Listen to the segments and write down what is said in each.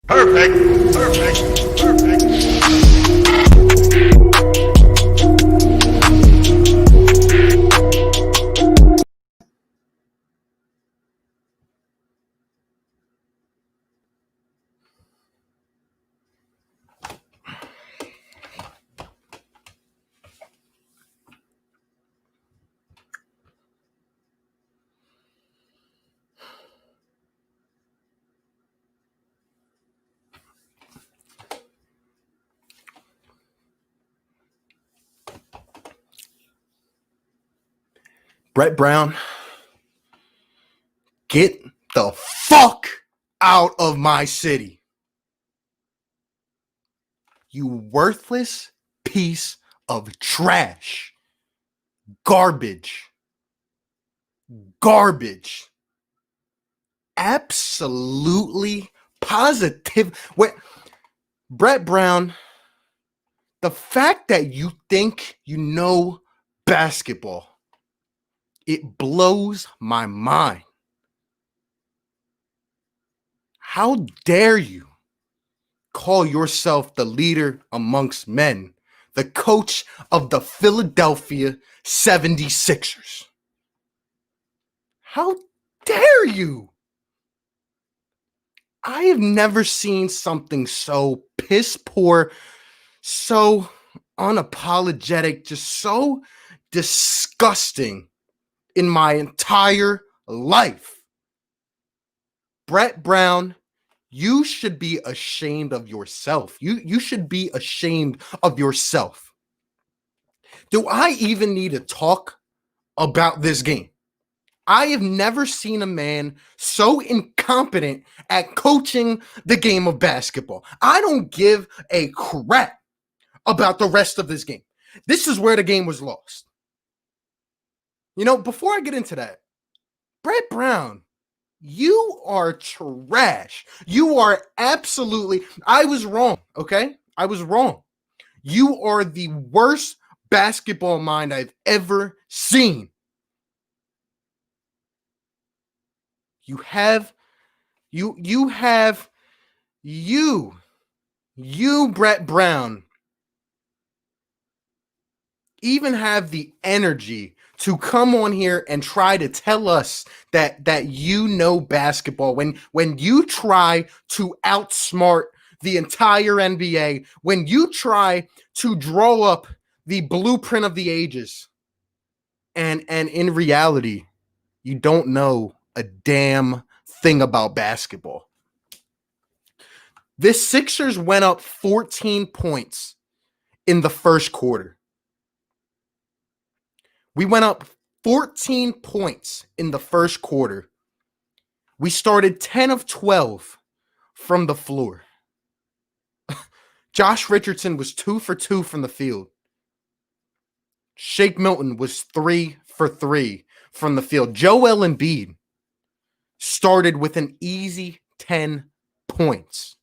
Perfect. Perfect. Perfect. Brett Brown, get the fuck out of my city. You worthless piece of trash. Garbage. Garbage. Absolutely positive. Wait, Brett Brown, the fact that you think you know basketball, it blows my mind. How dare you call yourself the leader amongst men, the coach of the Philadelphia 76ers? How dare you? I have never seen something so piss poor, so unapologetic, just so disgusting in my entire life. Brett Brown, you should be ashamed of yourself. You should be ashamed of yourself. Do I even need to talk about this game? I have never seen a man so incompetent at coaching the game of basketball. I don't give a crap about the rest of this game. This is where the game was lost. You know, before I get into that, Brett Brown, you are trash. You are absolutely, I was wrong, okay? I was wrong. You are the worst basketball mind I've ever seen. You, Brett Brown, even have the energy to come on here and try to tell us that you know basketball when you try to outsmart the entire NBA, when you try to draw up the blueprint of the ages, and in reality, you don't know a damn thing about basketball. This Sixers went up 14 points in the first quarter. We went up 14 points in the first quarter. We started 10 of 12 from the floor. Josh Richardson was 2 for 2 from the field. Shake Milton was 3 for 3 from the field. Joel Embiid started with an easy 10 points.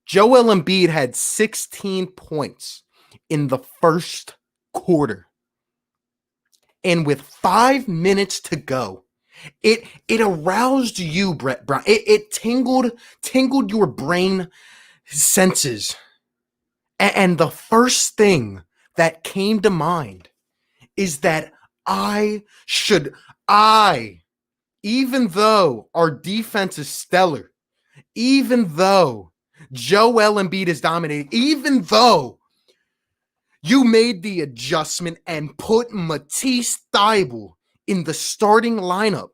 Joel Embiid had 16 points in the first quarter. And with 5 minutes to go, it aroused you, Brett Brown. It tingled your brain senses. And the first thing that came to mind is that even though our defense is stellar, even though Joel Embiid is dominating, even though you made the adjustment and put Matisse Thybulle in the starting lineup,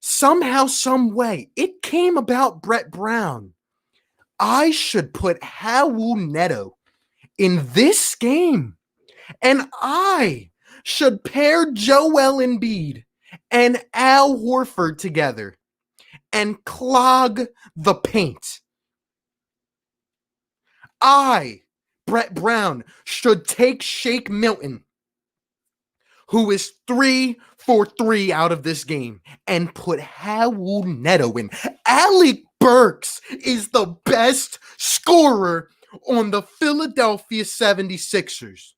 somehow, some way, it came about Brett Brown. I should put Raul Neto in this game, and I should pair Joel Embiid and Al Horford together and clog the paint. Brett Brown, should take Shake Milton, who is 3 for 3 out of this game, and put Raul Neto in. Alec Burks is the best scorer on the Philadelphia 76ers.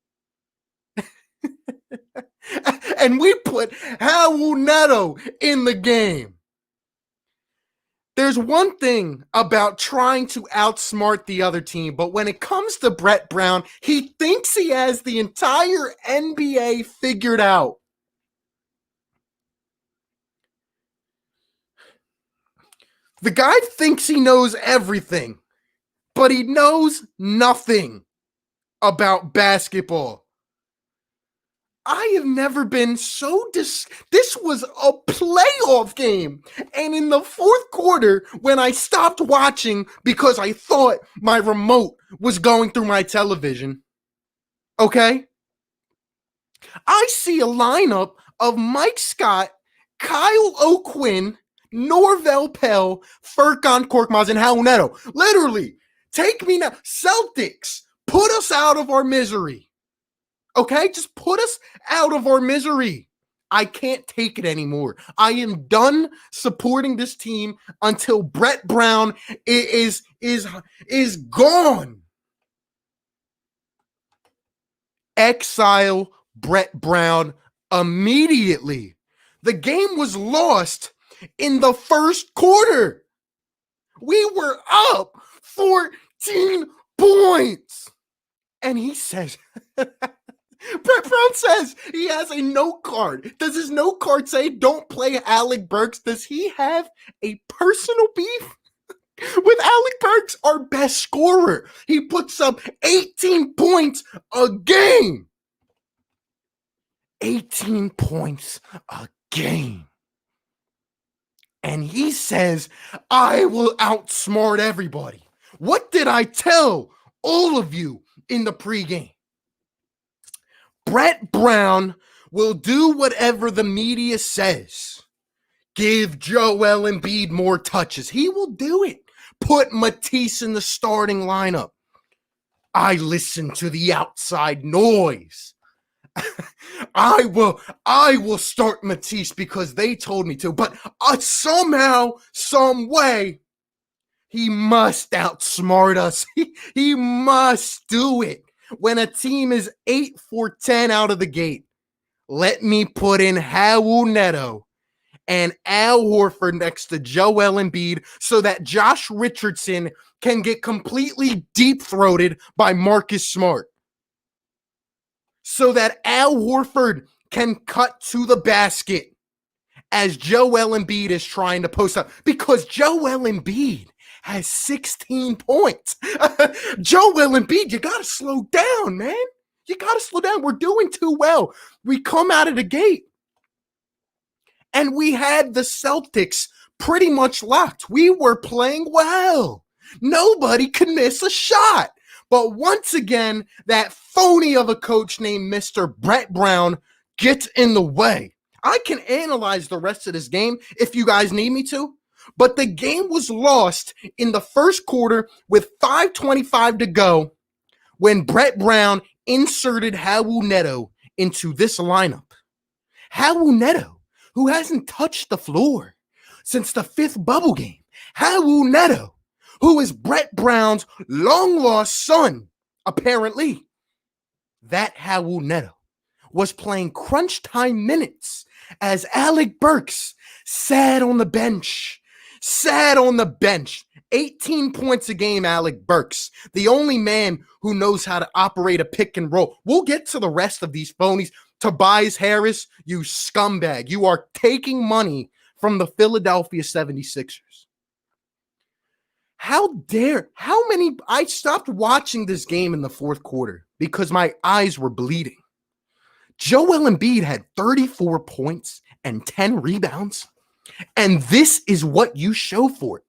And we put Raul Neto in the game. There's one thing about trying to outsmart the other team, but when it comes to Brett Brown, he thinks he has the entire NBA figured out. The guy thinks he knows everything, but he knows nothing about basketball. I have never been so this was a playoff game. And in the fourth quarter, when I stopped watching because I thought my remote was going through my television, okay? I see a lineup of Mike Scott, Kyle O'Quinn, Norvell Pell, Furkan Korkmaz, and Raul Neto. Literally, take me now. Celtics, put us out of our misery. Okay? Just put us out of our misery. I can't take it anymore. I am done supporting this team until Brett Brown is gone. Exile Brett Brown immediately. The game was lost in the first quarter. We were up 14 points. And he says, Brett Brown says he has a note card. Does his note card say don't play Alec Burks? Does he have a personal beef with Alec Burks, our best scorer? He puts up 18 points a game. 18 points a game. And he says, I will outsmart everybody. What did I tell all of you in the pregame? Brett Brown will do whatever the media says. Give Joel Embiid more touches. He will do it. Put Matisse in the starting lineup. I listen to the outside noise. I will start Matisse because they told me to, but somehow, some way, he must outsmart us. He must do it. When a team is 8 for 10 out of the gate, let me put in Raul Neto and Al Horford next to Joel Embiid so that Josh Richardson can get completely deep-throated by Marcus Smart. So that Al Horford can cut to the basket as Joel Embiid is trying to post up. Because Joel Embiid has 16 points. Joel Embiid, you got to slow down, man. You got to slow down. We're doing too well. We come out of the gate. And we had the Celtics pretty much locked. We were playing well. Nobody could miss a shot. But once again, that phony of a coach named Mr. Brett Brown gets in the way. I can analyze the rest of this game if you guys need me to, but the game was lost in the first quarter with 5:25 to go when Brett Brown inserted Raul Neto into this lineup. Raul Neto, who hasn't touched the floor since the fifth bubble game. Raul Neto, who is Brett Brown's long-lost son, apparently. That Raul Neto was playing crunch time minutes as Alec Burks sat on the bench. 18 points a game, Alec Burks. The only man who knows how to operate a pick and roll. We'll get to the rest of these phonies. Tobias Harris, you scumbag. You are taking money from the Philadelphia 76ers. I stopped watching this game in the fourth quarter because my eyes were bleeding. Joel Embiid had 34 points and 10 rebounds, and this is what you show for it.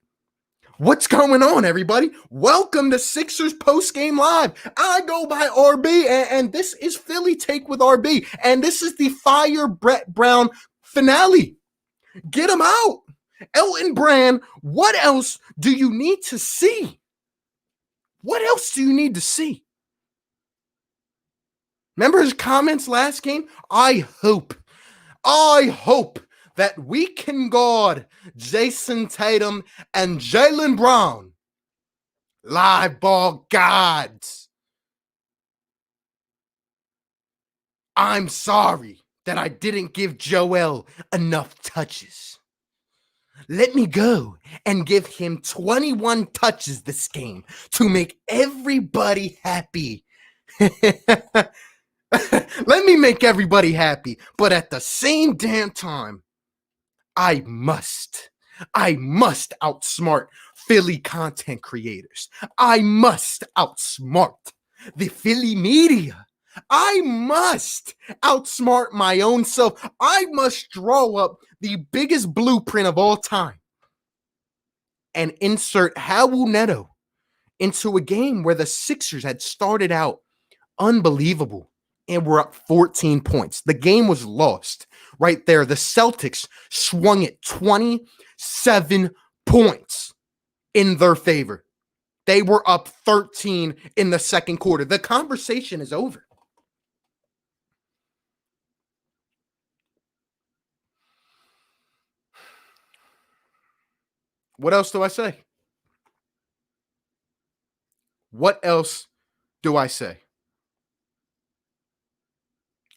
What's going on, everybody? Welcome to Sixers Postgame Live. I go by RB, and this is Philly Take with RB, and this is the Fire Brett Brown finale. Get him out. Elton Brand, what else do you need to see? What else do you need to see? Remember his comments last game? I hope that we can guard Jayson Tatum and Jaylen Brown. Live ball gods. I'm sorry that I didn't give Joel enough touches. Let me go and give him 21 touches this game to make everybody happy. Let me make everybody happy. But at the same damn time, I must outsmart Philly content creators. I must outsmart the Philly media. I must outsmart my own self. I must draw up the biggest blueprint of all time and insert Raul Neto into a game where the Sixers had started out unbelievable and were up 14 points. The game was lost right there. The Celtics swung it 27 points in their favor. They were up 13 in the second quarter. The conversation is over. What else do I say? What else do I say?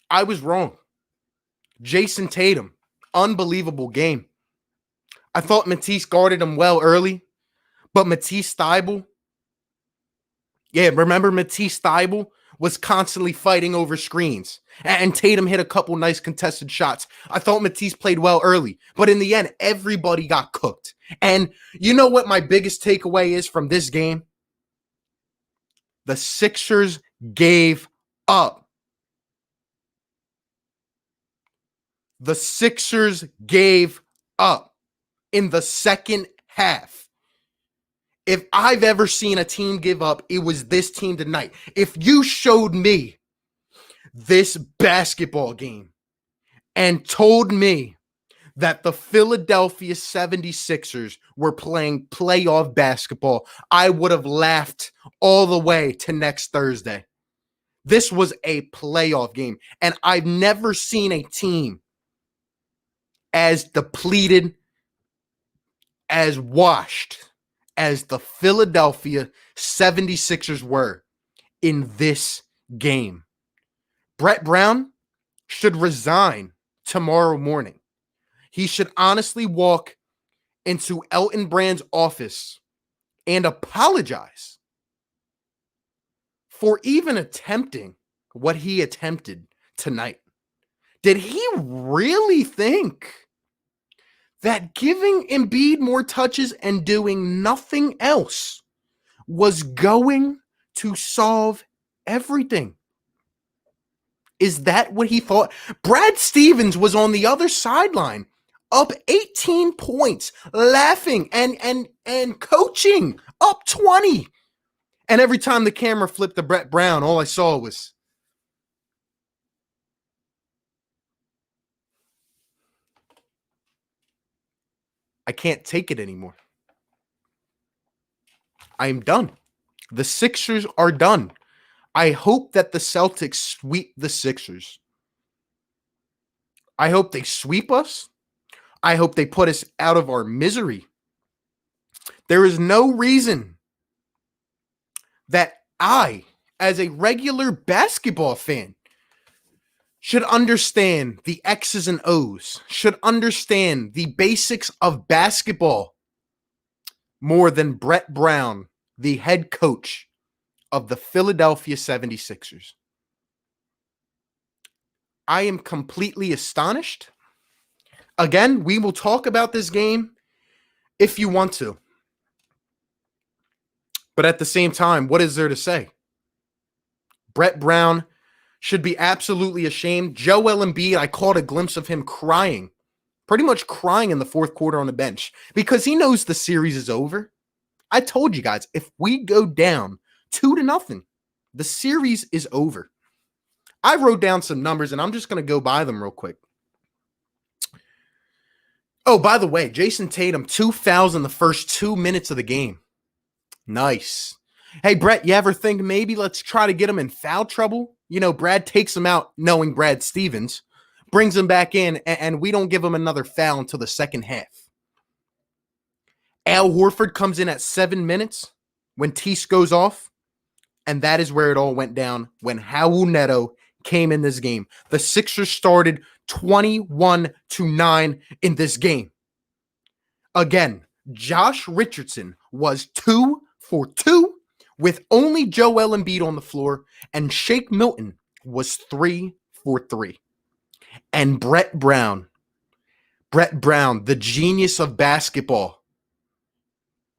I was wrong. Jayson Tatum, unbelievable game. I thought Matisse guarded him well early, but Matisse Thybulle, remember Matisse Thybulle was constantly fighting over screens, and Tatum hit a couple nice contested shots. I thought Matisse played well early, but in the end, everybody got cooked. And you know what my biggest takeaway is from this game? The Sixers gave up. The Sixers gave up in the second half. If I've ever seen a team give up, it was this team tonight. If you showed me this basketball game and told me that the Philadelphia 76ers were playing playoff basketball, I would have laughed all the way to next Thursday. This was a playoff game, and I've never seen a team as depleted, as washed as the Philadelphia 76ers were in this game. Brett Brown should resign tomorrow morning. He should honestly walk into Elton Brand's office and apologize for even attempting what he attempted tonight. Did he really think that giving Embiid more touches and doing nothing else was going to solve everything? Is that what he thought? Brad Stevens was on the other sideline, up 18 points, laughing and coaching, up 20. And every time the camera flipped to Brett Brown, all I saw was, I can't take it anymore. I am done. The Sixers are done. I hope that the Celtics sweep the Sixers. I hope they sweep us. I hope they put us out of our misery. There is no reason that I, as a regular basketball fan, should understand the X's and O's, should understand the basics of basketball more than Brett Brown, the head coach of the Philadelphia 76ers. I am completely astonished. Again, we will talk about this game if you want to. But at the same time, what is there to say? Brett Brown should be absolutely ashamed. Joel Embiid, I caught a glimpse of him crying, pretty much crying in the fourth quarter on the bench because he knows the series is over. I told you guys, if we go down 2-0, the series is over. I wrote down some numbers and I'm just going to go by them real quick. Oh, by the way, Jayson Tatum, 2 fouls in the first 2 minutes of the game. Nice. Hey, Brett, you ever think maybe let's try to get him in foul trouble? You know, Brad takes him out knowing Brad Stevens, brings him back in, and we don't give him another foul until the second half. Al Horford comes in at 7 minutes when Tease goes off, and that is where it all went down when Raul Neto came in this game. The Sixers started 21-9 in this game. Again, Josh Richardson was 2 for 2 with only Joel Embiid on the floor, and Shake Milton was 3 for 3. And Brett Brown, the genius of basketball,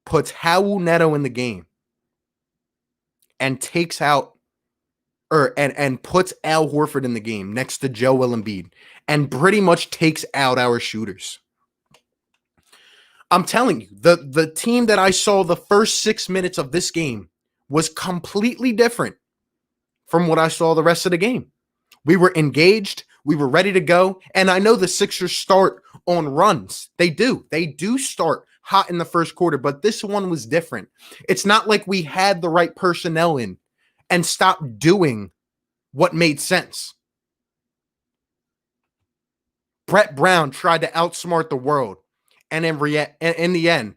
puts Raul Neto in the game and takes out and puts Al Horford in the game next to Joel Embiid and pretty much takes out our shooters. I'm telling you, the team that I saw the first 6 minutes of this game was completely different from what I saw the rest of the game. We were engaged. We were ready to go. And I know the Sixers start on runs. They do. They do start hot in the first quarter, but this one was different. It's not like we had the right personnel in and stopped doing what made sense. Brett Brown tried to outsmart the world. And in the end,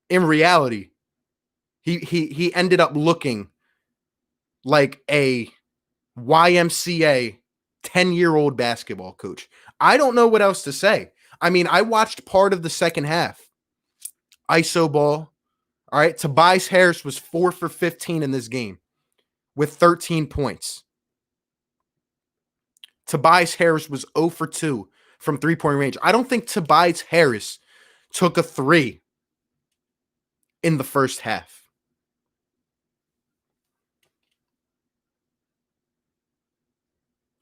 in reality, he ended up looking like a YMCA 10-year-old basketball coach. I don't know what else to say. I mean, I watched part of the second half. ISO ball. All right. Tobias Harris was 4 for 15 in this game with 13 points. Tobias Harris was 0 for 2 from three-point range. I don't think Tobias Harris took a three in the first half.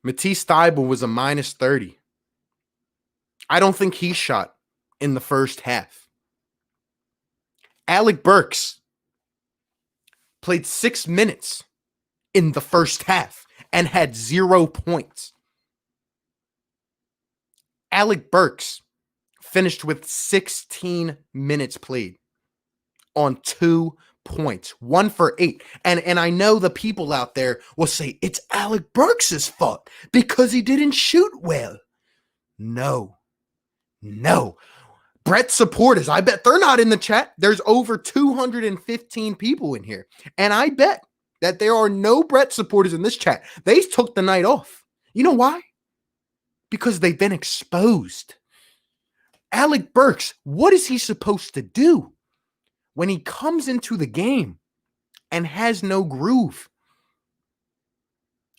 Matisse Thybulle was a minus 30. I don't think he shot in the first half. Alec Burks played 6 minutes in the first half and had 0 points. Alec Burks finished with 16 minutes played on 2 points, 1 for 8. And I know the people out there will say it's Alec Burks' fault because he didn't shoot well. No. Brett supporters, I bet they're not in the chat. There's over 215 people in here. And I bet that there are no Brett supporters in this chat. They took the night off. You know why? Because they've been exposed. Alec Burks, what is he supposed to do when he comes into the game and has no groove?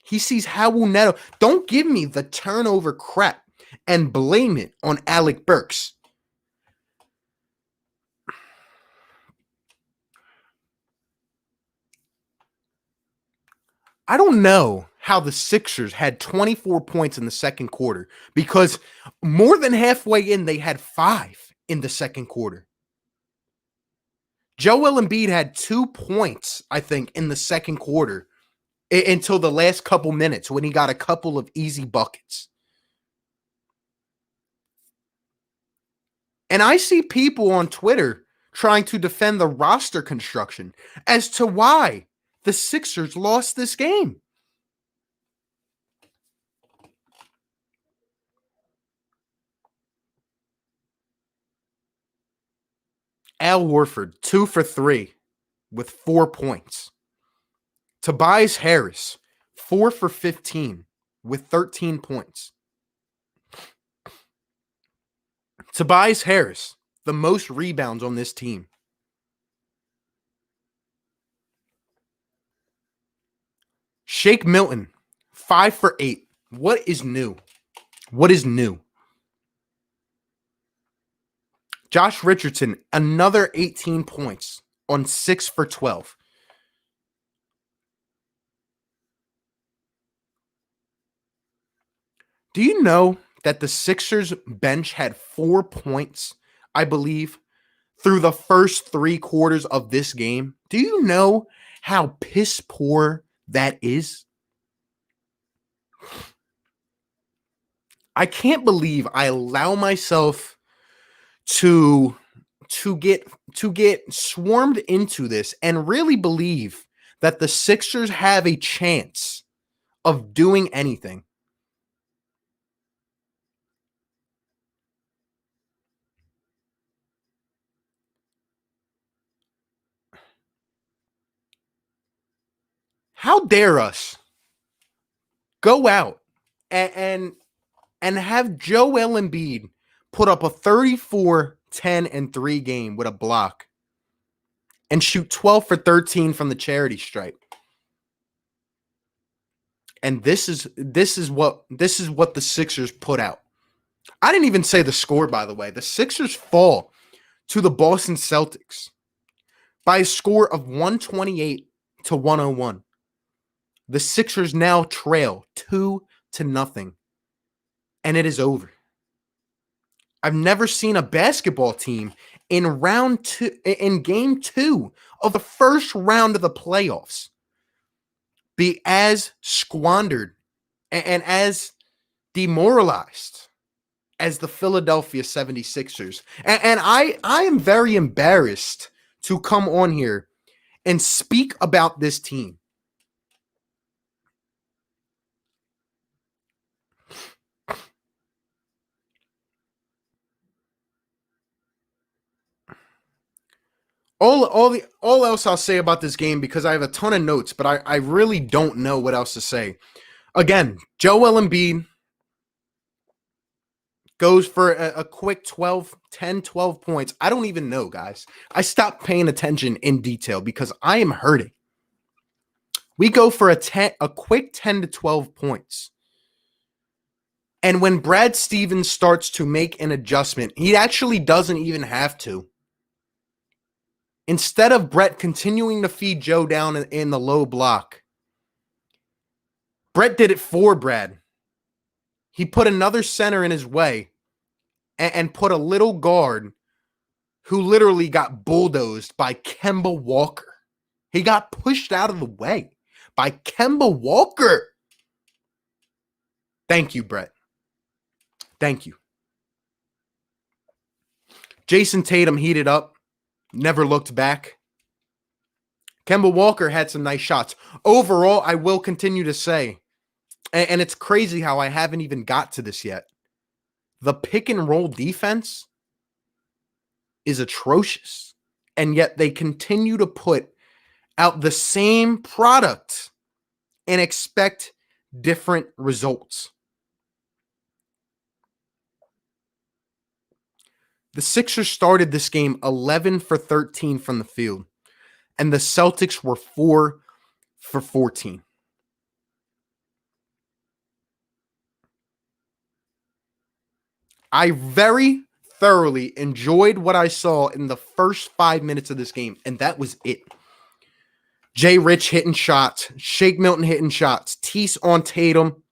He sees Raul Neto. Don't give me the turnover crap and blame it on Alec Burks. I don't know how the Sixers had 24 points in the second quarter because more than halfway in, they had 5 in the second quarter. Joel Embiid had 2 points, I think, in the second quarter until the last couple minutes when he got a couple of easy buckets. And I see people on Twitter trying to defend the roster construction as to why the Sixers lost this game. Al Horford, 2 for 3 with 4 points. Tobias Harris, 4 for 15 with 13 points. Tobias Harris, the most rebounds on this team. Shake Milton, 5 for 8. What is new? Josh Richardson, another 18 points on 6 for 12. Do you know that the Sixers bench had 4 points, I believe, through the first 3 quarters of this game? Do you know how piss poor that is? I can't believe I allow myself to get swarmed into this and really believe that the Sixers have a chance of doing anything. How dare us go out and have Joel Embiid put up a 34 10 and 3 game with a block and shoot 12 for 13 from the charity stripe. And this is what the Sixers put out. I didn't even say the score, by the way. The Sixers fall to the Boston Celtics by a score of 128 to 101. The Sixers now trail 2-0, and it is over. I've never seen a basketball team in game 2 of the first round of the playoffs be as squandered and as demoralized as the Philadelphia 76ers. And I am very embarrassed to come on here and speak about this team. All else I'll say about this game, because I have a ton of notes, but I really don't know what else to say. Again, Joel Embiid goes for a quick 10, 12 points. I don't even know, guys. I stopped paying attention in detail because I am hurting. We go for a quick 10 to 12 points. And when Brad Stevens starts to make an adjustment, he actually doesn't even have to. Instead of Brett continuing to feed Joe down in the low block, Brett did it for Brad. He put another center in his way and put a little guard who literally got bulldozed by Kemba Walker. He got pushed out of the way by Kemba Walker. Thank you, Brett. Thank you. Jayson Tatum heated up, never looked back. Kemba Walker had some nice shots. Overall, I will continue to say, and it's crazy how I haven't even got to this yet, the pick and roll defense is atrocious. And yet they continue to put out the same product and expect different results. The Sixers started this game 11 for 13 from the field, and the Celtics were 4 for 14. I very thoroughly enjoyed what I saw in the first 5 minutes of this game, and that was it. Jay Rich hitting shots, Shake Milton hitting shots, Tease on Tatum.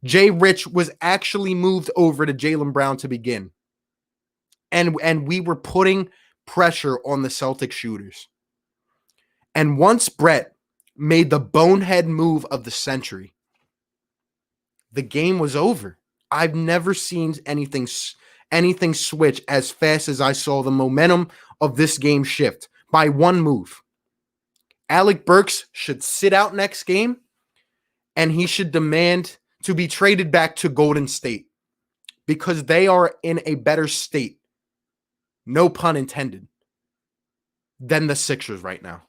Jay Rich was actually moved over to Jaylen Brown to begin. And we were putting pressure on the Celtic shooters. And once Brett made the bonehead move of the century, the game was over. I've never seen anything switch as fast as I saw the momentum of this game shift by one move. Alec Burks should sit out next game, and he should demand to be traded back to Golden State because they are in a better state, no pun intended, than the Sixers right now.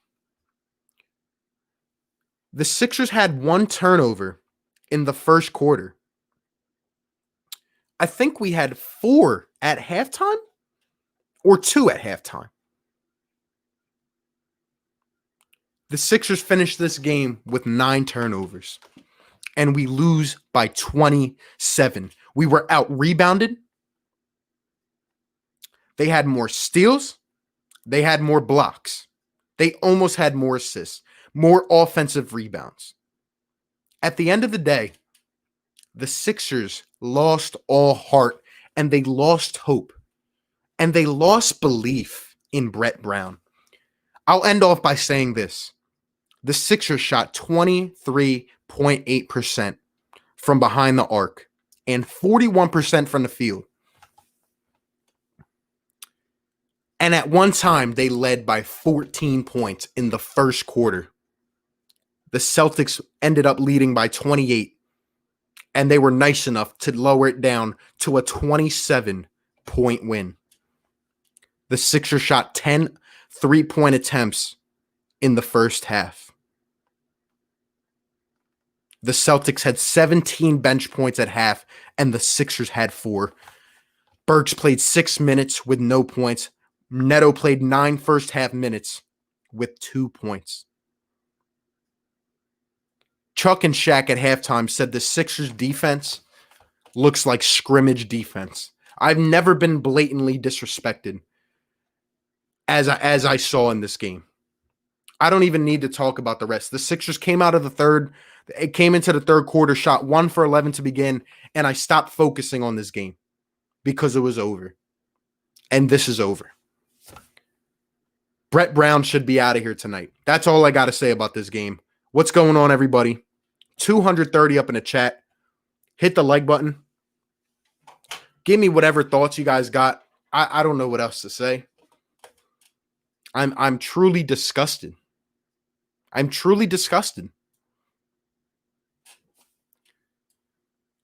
The Sixers had one turnover in the first quarter. I think we had 4 at halftime or 2 at halftime. The Sixers finished this game with 9 turnovers, and we lose by 27. We were out-rebounded. They had more steals. They had more blocks. They almost had more assists, more offensive rebounds. At the end of the day, the Sixers lost all heart, and they lost hope, and they lost belief in Brett Brown. I'll end off by saying this. The Sixers shot 23.8% from behind the arc and 41% from the field. And at one time, they led by 14 points in the first quarter. The Celtics ended up leading by 28, and they were nice enough to lower it down to a 27-point win. The Sixers shot 10 three-point attempts in the first half. The Celtics had 17 bench points at half, and the Sixers had 4. Burks played 6 minutes with no points. Neto played 9 first half minutes with 2 points. Chuck and Shaq at halftime said the Sixers defense looks like scrimmage defense. I've never been blatantly disrespected as I saw in this game. I don't even need to talk about the rest. The Sixers came out of the third. It came into the third quarter, shot 1 for 11 to begin, and I stopped focusing on this game because it was over. And this is over. Brett Brown should be out of here tonight. That's all I got to say about this game. What's going on, everybody? 230 up in the chat. Hit the like button. Give me whatever thoughts you guys got. I don't know what else to say. I'm truly disgusted. I'm truly disgusted.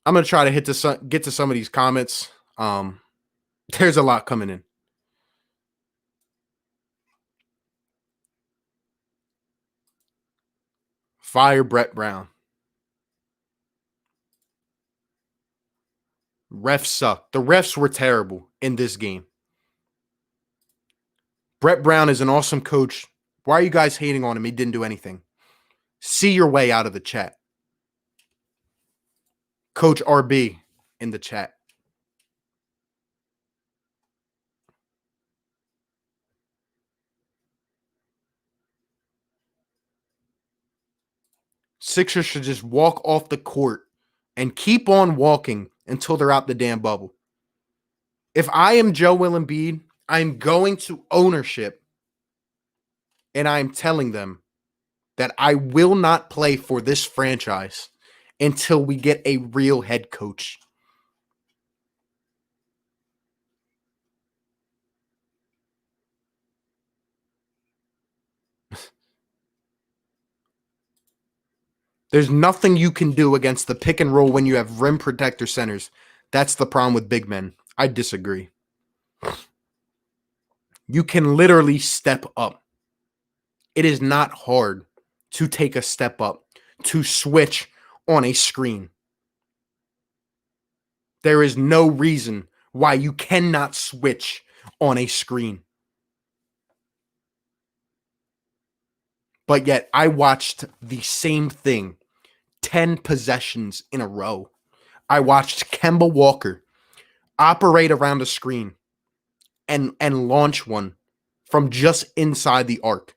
I'm going to try to get to some of these comments. There's a lot coming in. Fire Brett Brown. Refs suck. The refs were terrible in this game. Brett Brown is an awesome coach. Why are you guys hating on him? He didn't do anything. See your way out of the chat. Coach RB in the chat. Sixers should just walk off the court and keep on walking until they're out the damn bubble. If I am Joel Embiid, I'm going to ownership and I'm telling them that I will not play for this franchise until we get a real head coach. There's nothing you can do against the pick and roll when you have rim protector centers. That's the problem with big men. I disagree. You can literally step up. It is not hard to take a step up, to switch on a screen. There is no reason why you cannot switch on a screen. But yet I watched the same thing 10 possessions in a row. I watched Kemba Walker operate around a screen and launch one from just inside the arc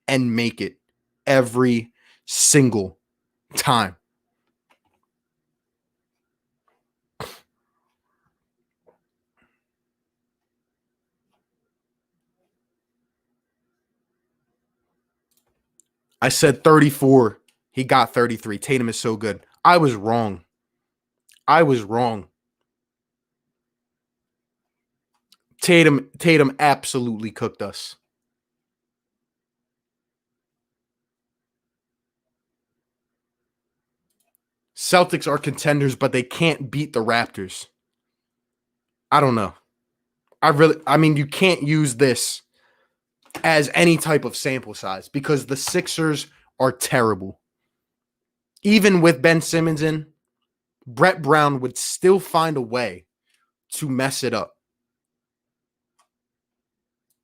and make it every single time. I said 34. He got 33. Tatum is so good. I was wrong. Tatum absolutely cooked us. Celtics are contenders, but they can't beat the Raptors. I don't know. You can't use this as any type of sample size because the Sixers are terrible. Even with Ben Simmons in, Brett Brown would still find a way to mess it up.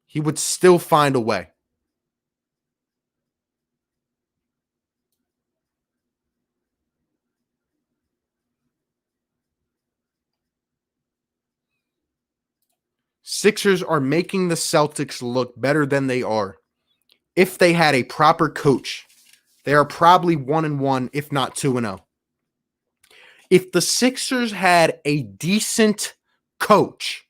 He would still find a way. Sixers are making the Celtics look better than they are. If they had a proper coach, they are probably 1-1, if not 2-0. If the Sixers had a decent coach,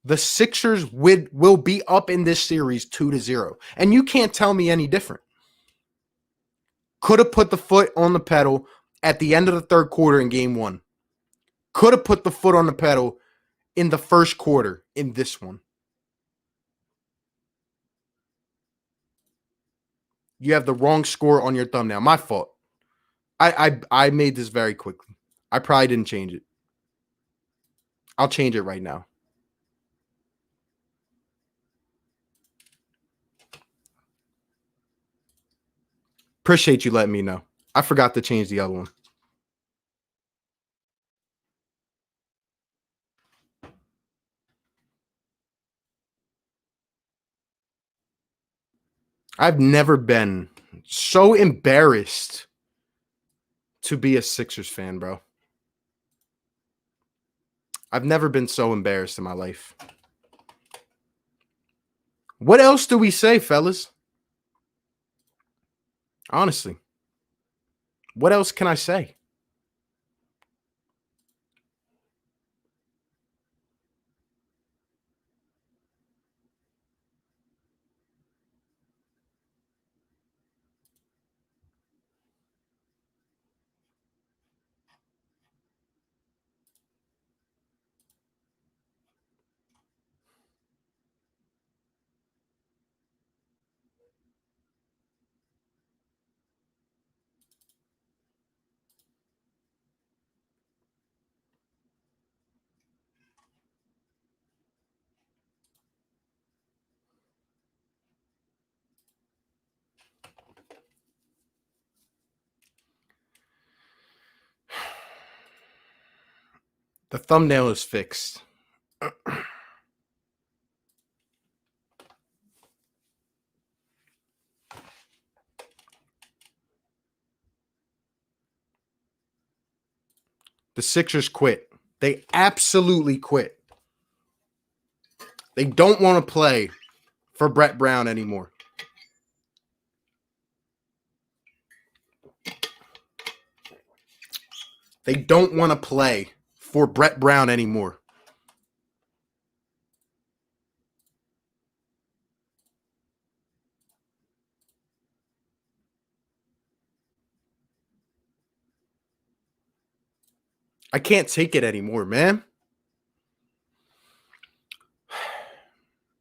the Sixers will be up in this series 2-0. And you can't tell me any different. Could have put the foot on the pedal at the end of the third quarter in game 1. Could have put the foot on the pedal in the first quarter in this one. You have the wrong score on your thumbnail. My fault. I made this very quickly. I probably didn't change it. I'll change it right now. Appreciate you letting me know. I forgot to change the other one. I've never been so embarrassed to be a Sixers fan, bro. I've never been so embarrassed in my life. What else do we say, fellas? Honestly, what else can I say? The thumbnail is fixed. The Sixers quit. They absolutely quit. They don't want to play for Brett Brown anymore. They don't want to play for Brett Brown anymore. I can't take it anymore, man.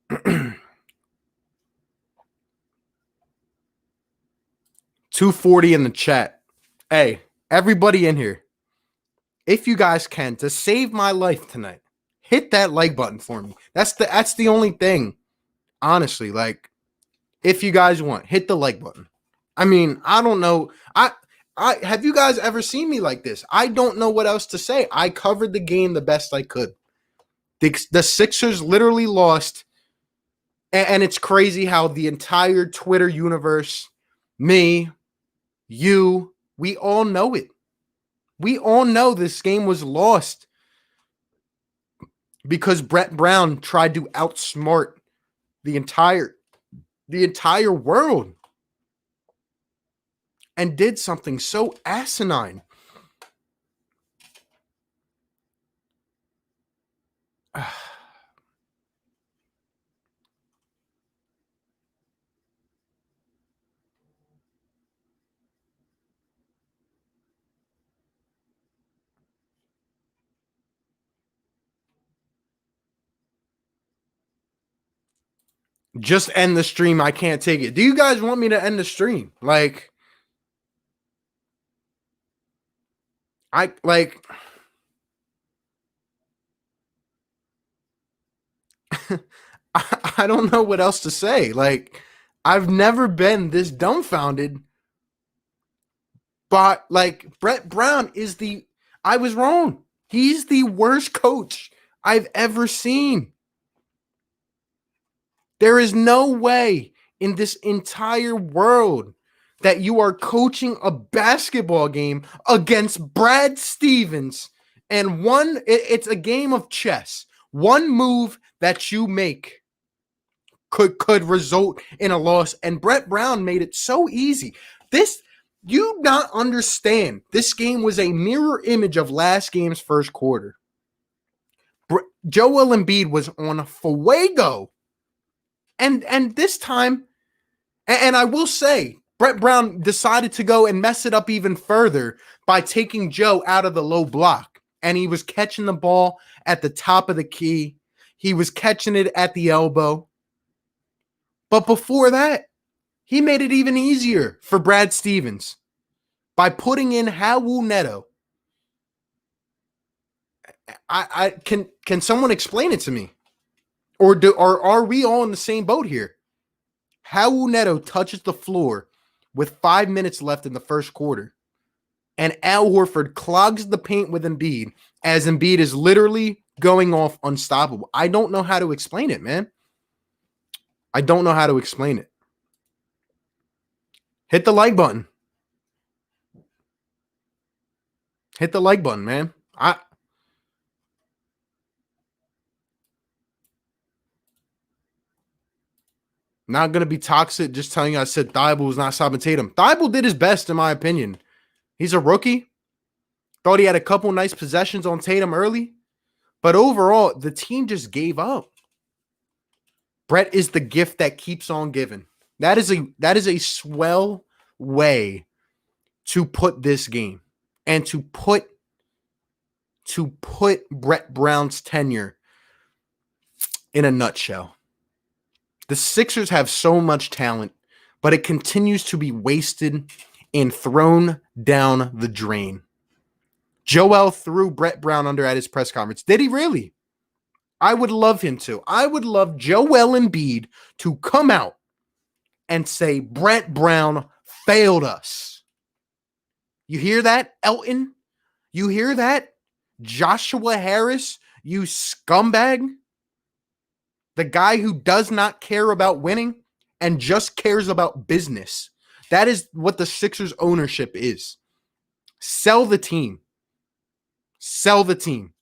240 in the chat. Hey, everybody in here, if you guys can, to save my life tonight, hit that like button for me. That's the only thing. Honestly, like, if you guys want, hit the like button. I mean, I don't know. I have you guys ever seen me like this? I don't know what else to say. I covered the game the best I could. The Sixers literally lost, and it's crazy how the entire Twitter universe, me, you, we all know it. We all know this game was lost because Brett Brown tried to outsmart the entire world and did something so asinine. Just end the stream. I can't take it. Do you guys want me to end the stream? Like, I I don't know what else to say. Like, I've never been this dumbfounded. But like, Brett Brown I was wrong. He's the worst coach I've ever seen. There is no way in this entire world that you are coaching a basketball game against Brad Stevens, and it's a game of chess. One move that you make could result in a loss, and Brett Brown made it so easy. You not understand. This game was a mirror image of last game's first quarter. Joel Embiid was on fuego. And this time, and I will say, Brett Brown decided to go and mess it up even further by taking Joe out of the low block. And he was catching the ball at the top of the key. He was catching it at the elbow. But before that, he made it even easier for Brad Stevens by putting in Raul Neto. Can someone explain it to me? Or are we all in the same boat here? Raul Neto touches the floor with 5 minutes left in the first quarter, and Al Horford clogs the paint with Embiid as Embiid is literally going off unstoppable. I don't know how to explain it, man. I don't know how to explain it. Hit the like button. Hit the like button, man. Not going to be toxic just telling you I said Thibault was not stopping Tatum. Thibault did his best, in my opinion. He's a rookie. Thought he had a couple nice possessions on Tatum early. But overall, the team just gave up. Brett is the gift that keeps on giving. That is a swell way to put this game and to put Brett Brown's tenure in a nutshell. The Sixers have so much talent, but it continues to be wasted and thrown down the drain. Joel threw Brett Brown under at his press conference. Did he really? I would love him to. I would love Joel Embiid to come out and say, Brett Brown failed us. You hear that, Elton? You hear that? Joshua Harris, you scumbag? The guy who does not care about winning and just cares about business. That is what the Sixers ownership is. Sell the team. Sell the team.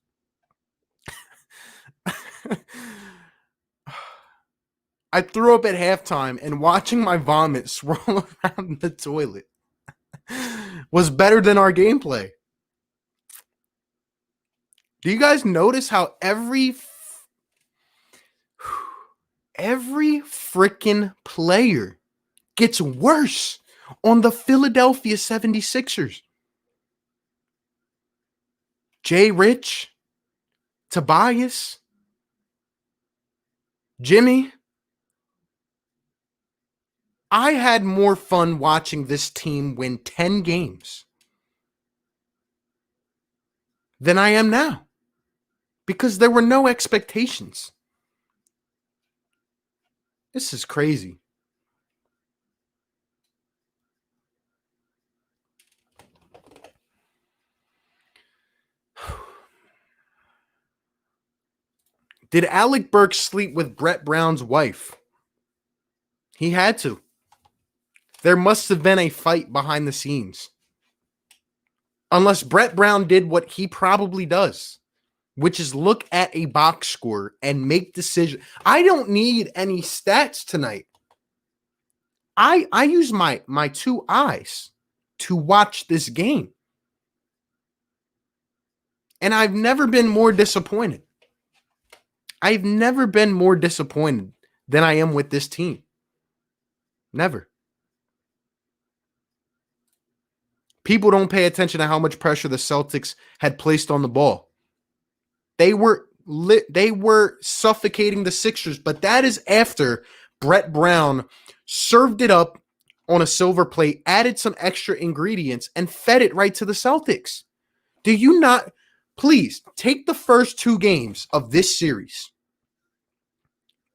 I threw up at halftime, and watching my vomit swirl around the toilet was better than our gameplay. Do you guys notice how every freaking player gets worse on the Philadelphia 76ers? Jay Rich, Tobias, Jimmy. I had more fun watching this team win 10 games than I am now because there were no expectations. This is crazy. Did Alec Burks sleep with Brett Brown's wife? He had to. There must have been a fight behind the scenes. Unless Brett Brown did what he probably does, which is look at a box score and make decisions. I don't need any stats tonight. I use my two eyes to watch this game. And I've never been more disappointed. I've never been more disappointed than I am with this team. Never. People don't pay attention to how much pressure the Celtics had placed on the ball. They were suffocating the Sixers, but that is after Brett Brown served it up on a silver plate, added some extra ingredients, and fed it right to the Celtics. Do you not? Please take the first two games of this series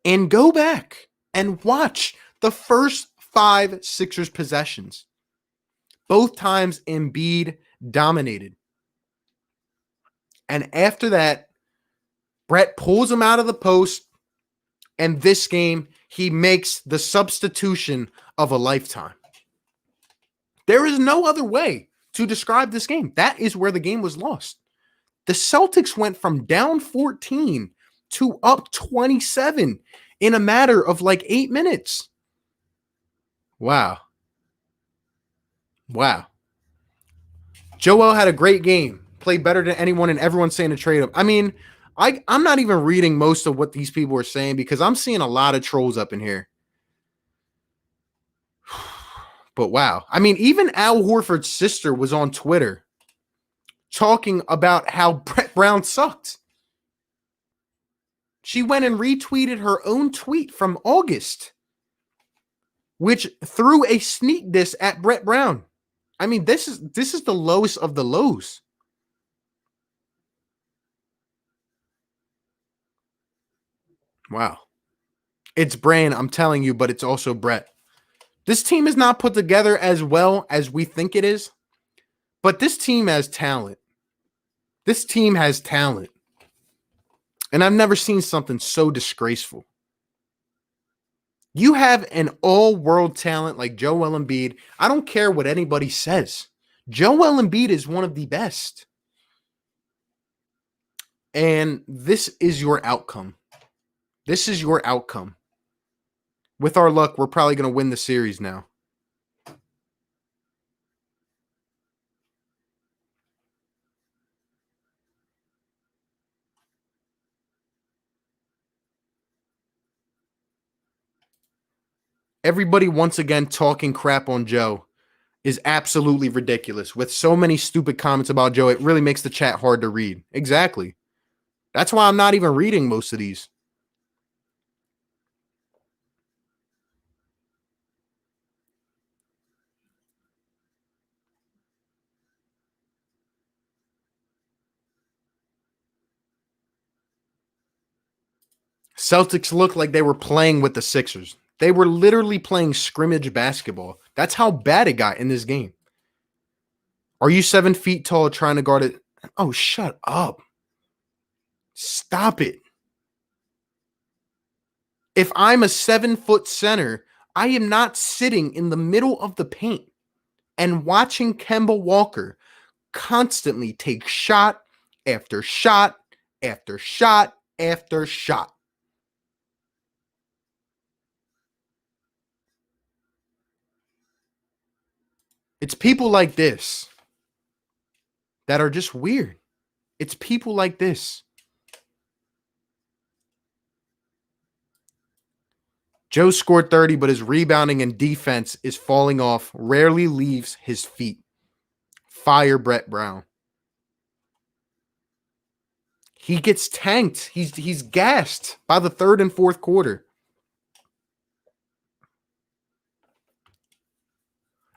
and go back and watch the first 5 Sixers possessions. Both times Embiid dominated. And after that, Brett pulls him out of the post, and this game, he makes the substitution of a lifetime. There is no other way to describe this game. That is where the game was lost. The Celtics went from down 14 to up 27 in a matter of like 8 minutes. Wow. Joel had a great game. Played better than anyone, and everyone's saying to trade him. I mean, I'm not even reading most of what these people are saying because I'm seeing a lot of trolls up in here. But wow. I mean, even Al Horford's sister was on Twitter talking about how Brett Brown sucked. She went and retweeted her own tweet from August, which threw a sneak diss at Brett Brown. I mean, this is the lowest of the lows. Wow. It's Brain, I'm telling you, but it's also Brett. This team is not put together as well as we think it is, but this team has talent. This team has talent. And I've never seen something so disgraceful. You have an all-world talent like Joel Embiid. I don't care what anybody says. Joel Embiid is one of the best. And this is your outcome. This is your outcome. With our luck, we're probably going to win the series now. Everybody once again talking crap on Joe is absolutely ridiculous. With so many stupid comments about Joe, it really makes the chat hard to read. Exactly. That's why I'm not even reading most of these. Celtics looked like they were playing with the Sixers. They were literally playing scrimmage basketball. That's how bad it got in this game. Are you 7 feet tall trying to guard it? Oh, shut up. Stop it. If I'm a 7-foot center, I am not sitting in the middle of the paint and watching Kemba Walker constantly take shot after shot after shot after shot. It's people like this that are just weird. It's people like this. Joe scored 30, but his rebounding and defense is falling off, rarely leaves his feet. Fire Brett Brown. He gets tanked. He's gassed by the third and fourth quarter.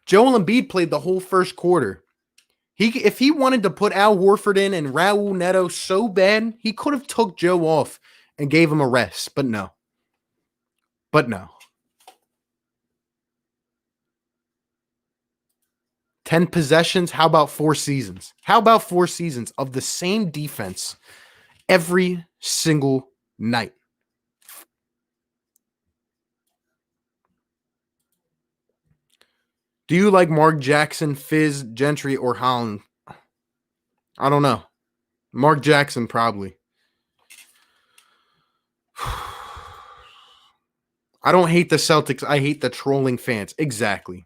Joel Embiid played the whole first quarter. If he wanted to put Al Horford in and Raul Neto so bad, he could have took Joe off and gave him a rest, but no. But no. 10 possessions. How about 4 seasons? How about 4 seasons of the same defense every single night? Do you like Mark Jackson, Fizz, Gentry, or Holland? I don't know. Mark Jackson, probably. I don't hate the Celtics. I hate the trolling fans. Exactly.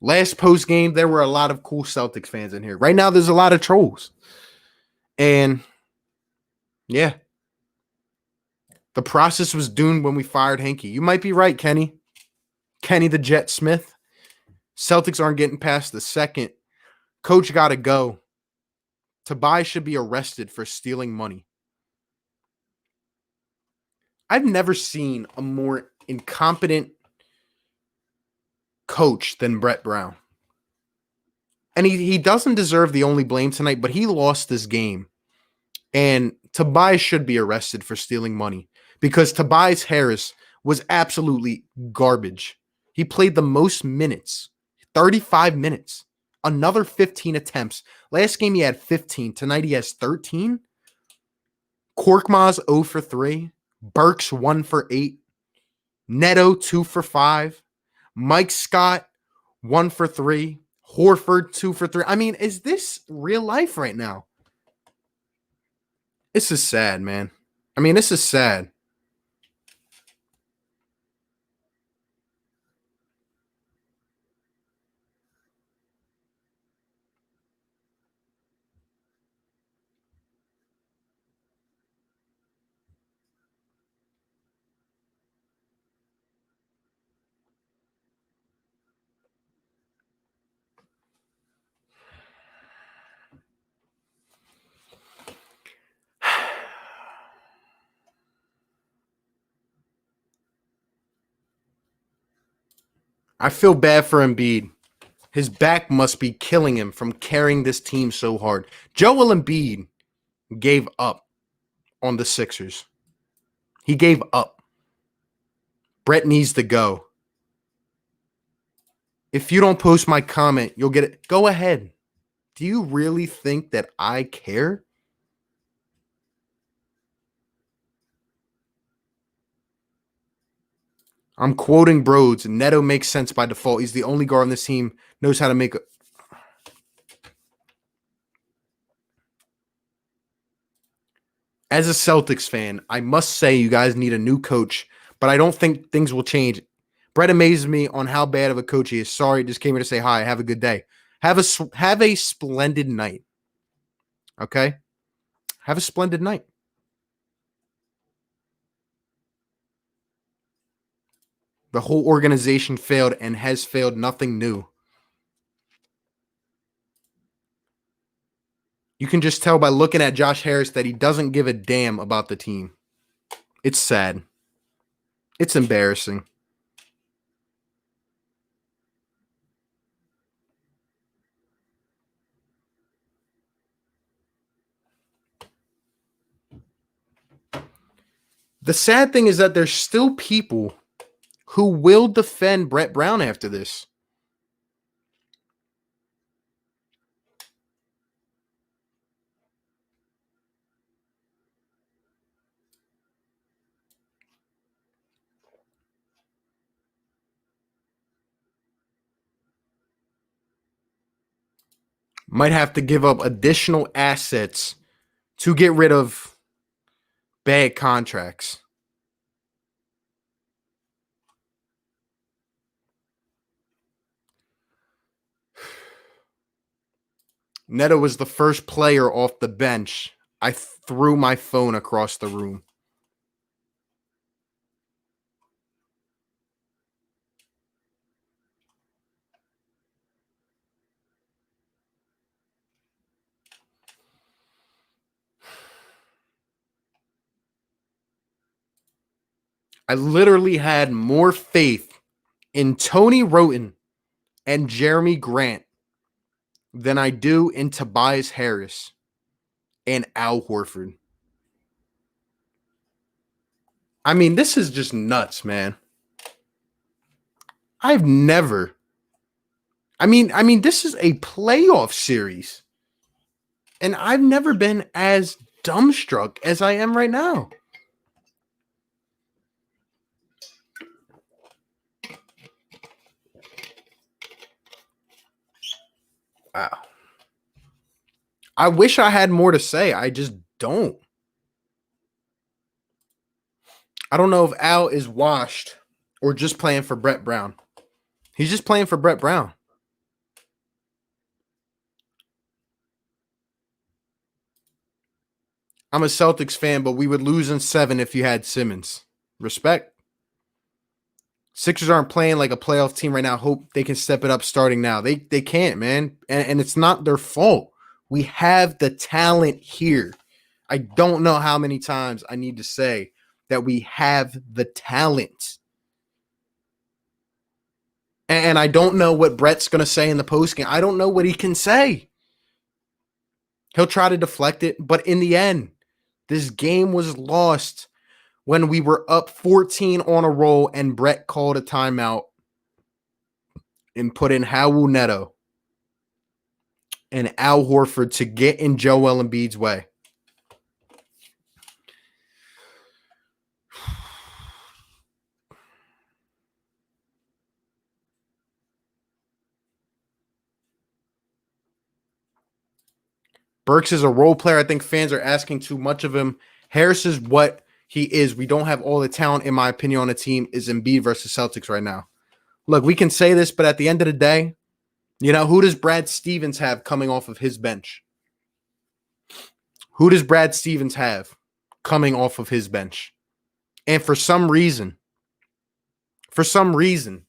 Last post game, there were a lot of cool Celtics fans in here. Right now, there's a lot of trolls. And yeah, the process was doomed when we fired Hinkie. You might be right, Kenny. Kenny the Jet Smith. Celtics aren't getting past the second. Coach got to go. Tobias should be arrested for stealing money. I've never seen a more incompetent coach than Brett Brown. And he doesn't deserve the only blame tonight, but he lost this game. And Tobias should be arrested for stealing money because Tobias Harris was absolutely garbage. He played the most minutes, 35 minutes, another 15 attempts. Last game he had 15. Tonight he has 13. Korkmaz 0 for 3. Burks 1 for 8. Neto 2 for 5. Mike Scott 1 for 3. Horford 2 for 3. I mean, is this real life right now? This is sad, man. I mean, this is sad. I feel bad for Embiid. His back must be killing him from carrying this team so hard. Joel Embiid gave up on the Sixers. He gave up. Brett needs to go. If you don't post my comment, you'll get it. Go ahead. Do you really think that I care? I'm quoting Broads. Neto makes sense by default. He's the only guard on this team knows how to make. As a Celtics fan, I must say you guys need a new coach, but I don't think things will change. Brett amazes me on how bad of a coach he is. Sorry, just came here to say hi. Have a good day. Have a splendid night. Okay? Have a splendid night. The whole organization failed and has failed. Nothing new. You can just tell by looking at Josh Harris that he doesn't give a damn about the team. It's sad. It's embarrassing. The sad thing is that there's still people who will defend Brett Brown after this. Might have to give up additional assets to get rid of bad contracts. Neto was the first player off the bench. I threw my phone across the room. I literally had more faith in Tony Roten and Jeremy Grant than I do in Tobias Harris and Al Horford. I mean, this is just nuts, man. I've never. This is a playoff series. And I've never been as dumbstruck as I am right now. Wow. I wish I had more to say. I just don't. I don't know if Al is washed or just playing for Brett Brown. He's just playing for Brett Brown. I'm a Celtics fan, but we would lose in 7 if you had Simmons. Respect. Sixers aren't playing like a playoff team right now. Hope they can step it up starting now. They can't, man. And it's not their fault. We have the talent here. I don't know how many times I need to say that we have the talent. And I don't know what Brett's going to say in the postgame. I don't know what he can say. He'll try to deflect it, but in the end, this game was lost when we were up 14 on a roll and Brett called a timeout and put in Raul Neto and Al Horford to get in Joel Embiid's way. Burks is a role player. I think fans are asking too much of him. Harris is what he is. We don't have all the talent, in my opinion, on the team is Embiid versus Celtics right now. Look, we can say this, but at the end of the day, who does Brad Stevens have coming off of his bench? Who does Brad Stevens have coming off of his bench? And for some reason, Enes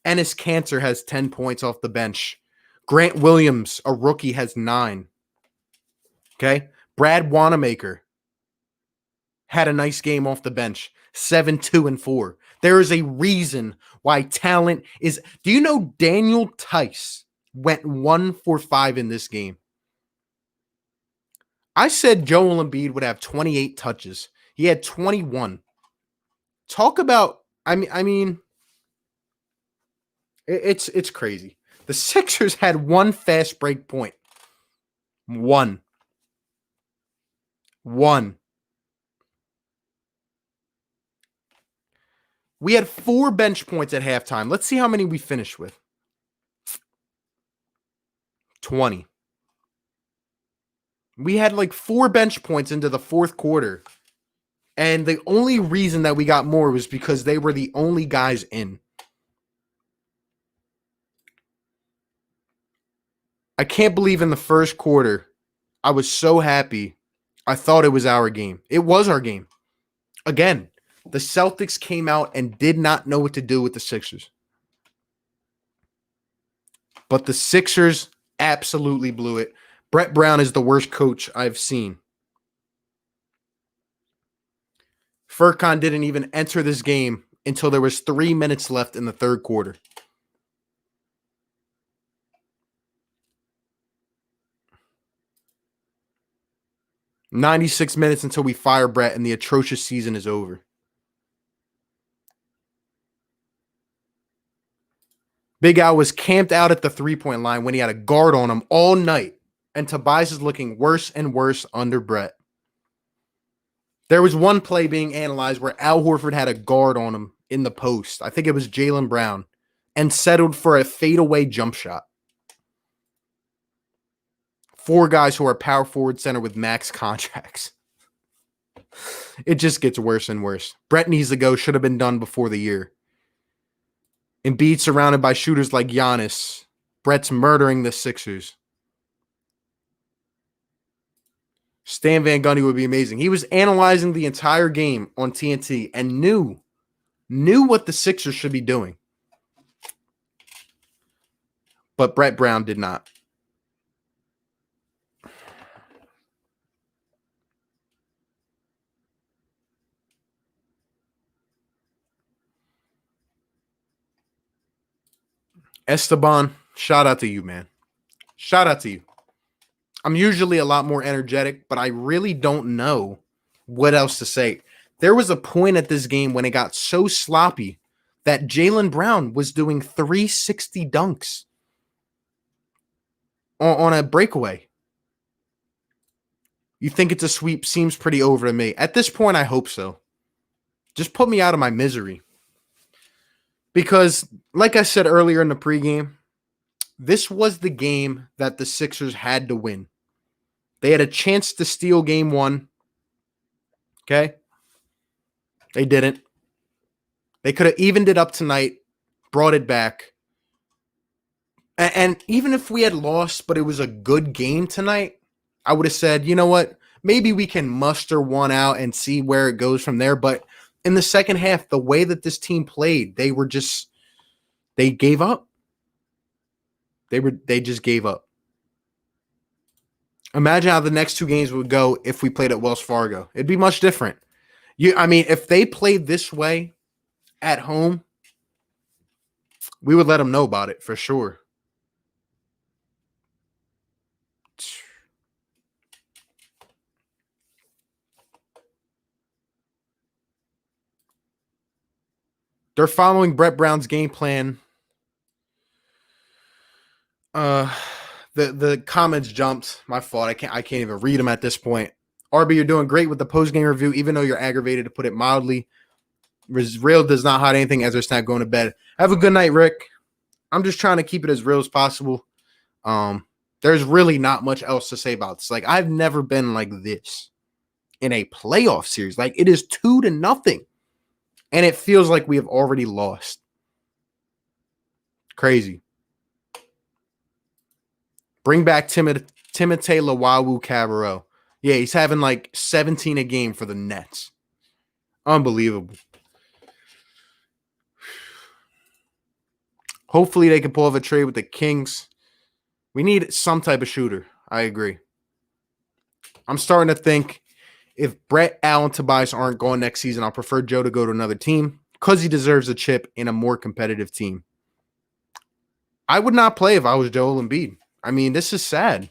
Kanter has 10 points off the bench. Grant Williams, a rookie, has 9. Okay? Brad Wanamaker had a nice game off the bench. 7, 2, and 4. There is a reason why talent is. Do you know Daniel Tice went 1 for 5 in this game? I said Joel Embiid would have 28 touches. He had 21. Talk about, it's crazy. The Sixers had 1 fast break point. 1. We had 4 bench points at halftime. Let's see how many we finished with. 20. We had like 4 bench points into the fourth quarter. And the only reason that we got more was because they were the only guys in. I can't believe in the first quarter, I was so happy. I thought it was our game. It was our game. Again, the Celtics came out and did not know what to do with the Sixers. But the Sixers absolutely blew it. Brett Brown is the worst coach I've seen. Furkan didn't even enter this game until there was 3 minutes left in the third quarter. "96 minutes until we fire Brett and the atrocious season is over." Big Al was camped out at the three-point line when he had a guard on him all night, and Tobias is looking worse and worse under Brett. There was one play being analyzed where Al Horford had a guard on him in the post. I think it was Jaylen Brown, and settled for a fadeaway jump shot. 4 guys who are power forward center with max contracts. It just gets worse and worse. Brett needs to go. Should have been done before the year. Embiid surrounded by shooters like Giannis. Brett's murdering the Sixers. Stan Van Gundy would be amazing. He was analyzing the entire game on TNT and knew what the Sixers should be doing. But Brett Brown did not. Esteban, shout out to you, man. Shout out to you. I'm usually a lot more energetic, but I really don't know what else to say. There was a point at this game when it got so sloppy that Jaylen Brown was doing 360 dunks on a breakaway. You think it's a sweep? Seems pretty over to me. At this point, I hope so. Just put me out of my misery. Because, like I said earlier in the pregame, this was the game that the Sixers had to win. They had a chance to steal game 1. Okay? They didn't. They could have evened it up tonight, brought it back. And even if we had lost, but it was a good game tonight, I would have said, you know what? Maybe we can muster one out and see where it goes from there. But in the second half, the way that this team played, they gave up. They just gave up. Imagine how the next 2 games would go if we played at Wells Fargo. It'd be much different. If they played this way at home, we would let them know about it for sure. They're following Brett Brown's game plan. The comments jumped. My fault. I can't even read them at this point. RB, you're doing great with the post-game review, even though you're aggravated, to put it mildly. Real does not hide anything as it's not going to bed. Have a good night, Rick. I'm just trying to keep it as real as possible. There's really not much else to say about this. Like, I've never been like this in a playoff series. Like, it is 2-0. And it feels like we have already lost. Crazy. Bring back Timothé Luwawu-Cabarrot. Yeah, he's having like 17 a game for the Nets. Unbelievable. Hopefully they can pull off a trade with the Kings. We need some type of shooter. I agree. I'm starting to think if Brett, Al, and Tobias aren't going next season, I'll prefer Joe to go to another team because he deserves a chip in a more competitive team. I would not play if I was Joel Embiid. I mean, this is sad.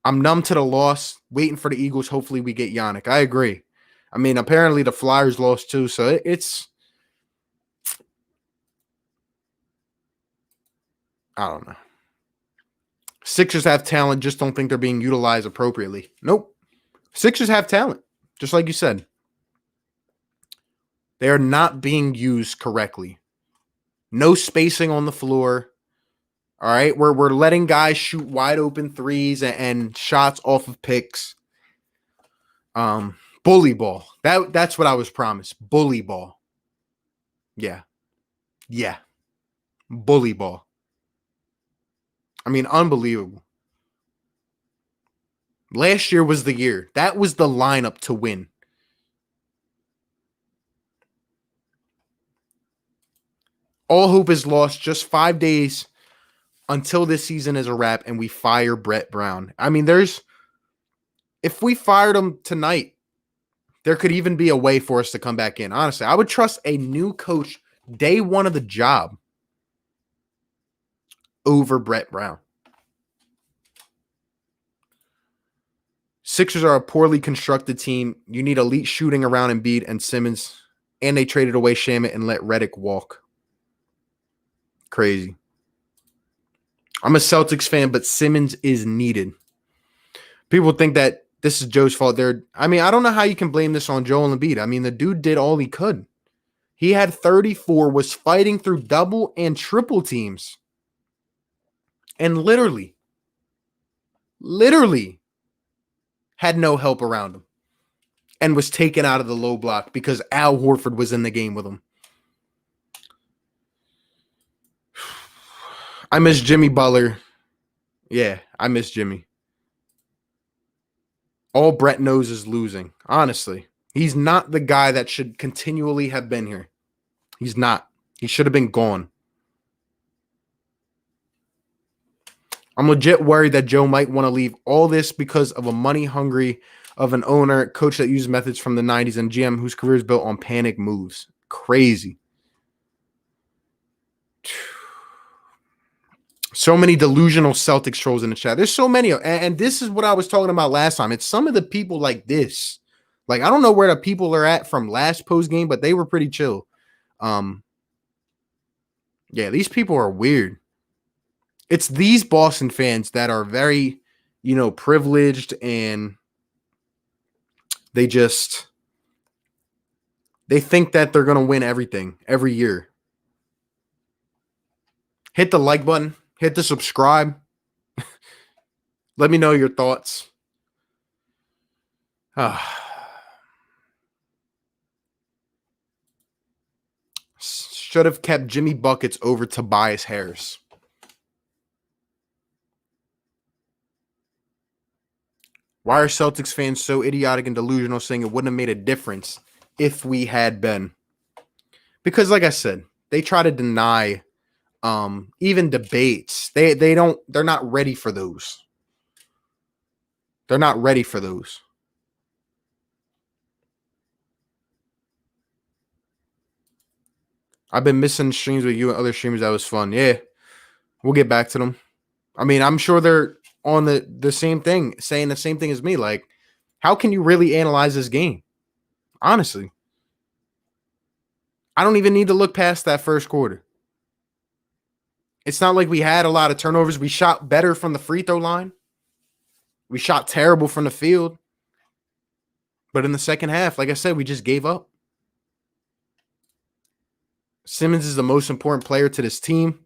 I'm numb to the loss, waiting for the Eagles. Hopefully we get Yannick. I agree. I mean, apparently the Flyers lost too, so it's I don't know. Sixers have talent, just don't think they're being utilized appropriately. Nope. Sixers have talent, just like you said. They are not being used correctly. No spacing on the floor. All right, we're letting guys shoot wide open threes and shots off of picks. Bully ball. That's what I was promised. Bully ball. Yeah. Yeah. Bully ball. I mean, unbelievable. Last year was the year. That was the lineup to win. All hope is lost. Just 5 days until this season is a wrap and we fire Brett Brown. I mean, if we fired him tonight, there could even be a way for us to come back in. Honestly, I would trust a new coach day one of the job over Brett Brown. Sixers are a poorly constructed team. You need elite shooting around Embiid and Simmons, and they traded away Shamet and let Redick walk. Crazy. I'm a Celtics fan, but Simmons is needed. People think that this is Joe's fault. I don't know how you can blame this on Joel Embiid. I mean, the dude did all he could. He had 34, was fighting through double and triple teams, and literally had no help around him and was taken out of the low block because Al Horford was in the game with him. I miss Jimmy Butler. Yeah, I miss Jimmy. All Brett knows is losing, honestly. He's not the guy that should continually have been here. He's not. He should have been gone. I'm legit worried that Joe might want to leave all this because of a money-hungry of an owner, coach that used methods from the 90s, and GM whose career is built on panic moves. Crazy. So many delusional Celtics trolls in the chat. There's so many. And this is what I was talking about last time. It's some of the people like this. Like, I don't know where the people are at from last post game, but they were pretty chill. Yeah, these people are weird. It's these Boston fans that are very, privileged, and they think that they're going to win everything every year. Hit the like button. Hit the subscribe. Let me know your thoughts. Should have kept Jimmy Buckets over Tobias Harris. Why are Celtics fans so idiotic and delusional saying it wouldn't have made a difference if we had been? Because, like I said, they try to deny even debates. They're not ready for those. They're not ready for those. I've been missing streams with you and other streamers. That was fun. Yeah, we'll get back to them. I mean, I'm sure they're on the same thing, saying the same thing as me. Like, how can you really analyze this game? Honestly, I don't even need to look past that first quarter. It's not like we had a lot of turnovers. We shot better from the free throw line. We shot terrible from the field. But in the second half, like I said, we just gave up. Simmons is the most important player to this team.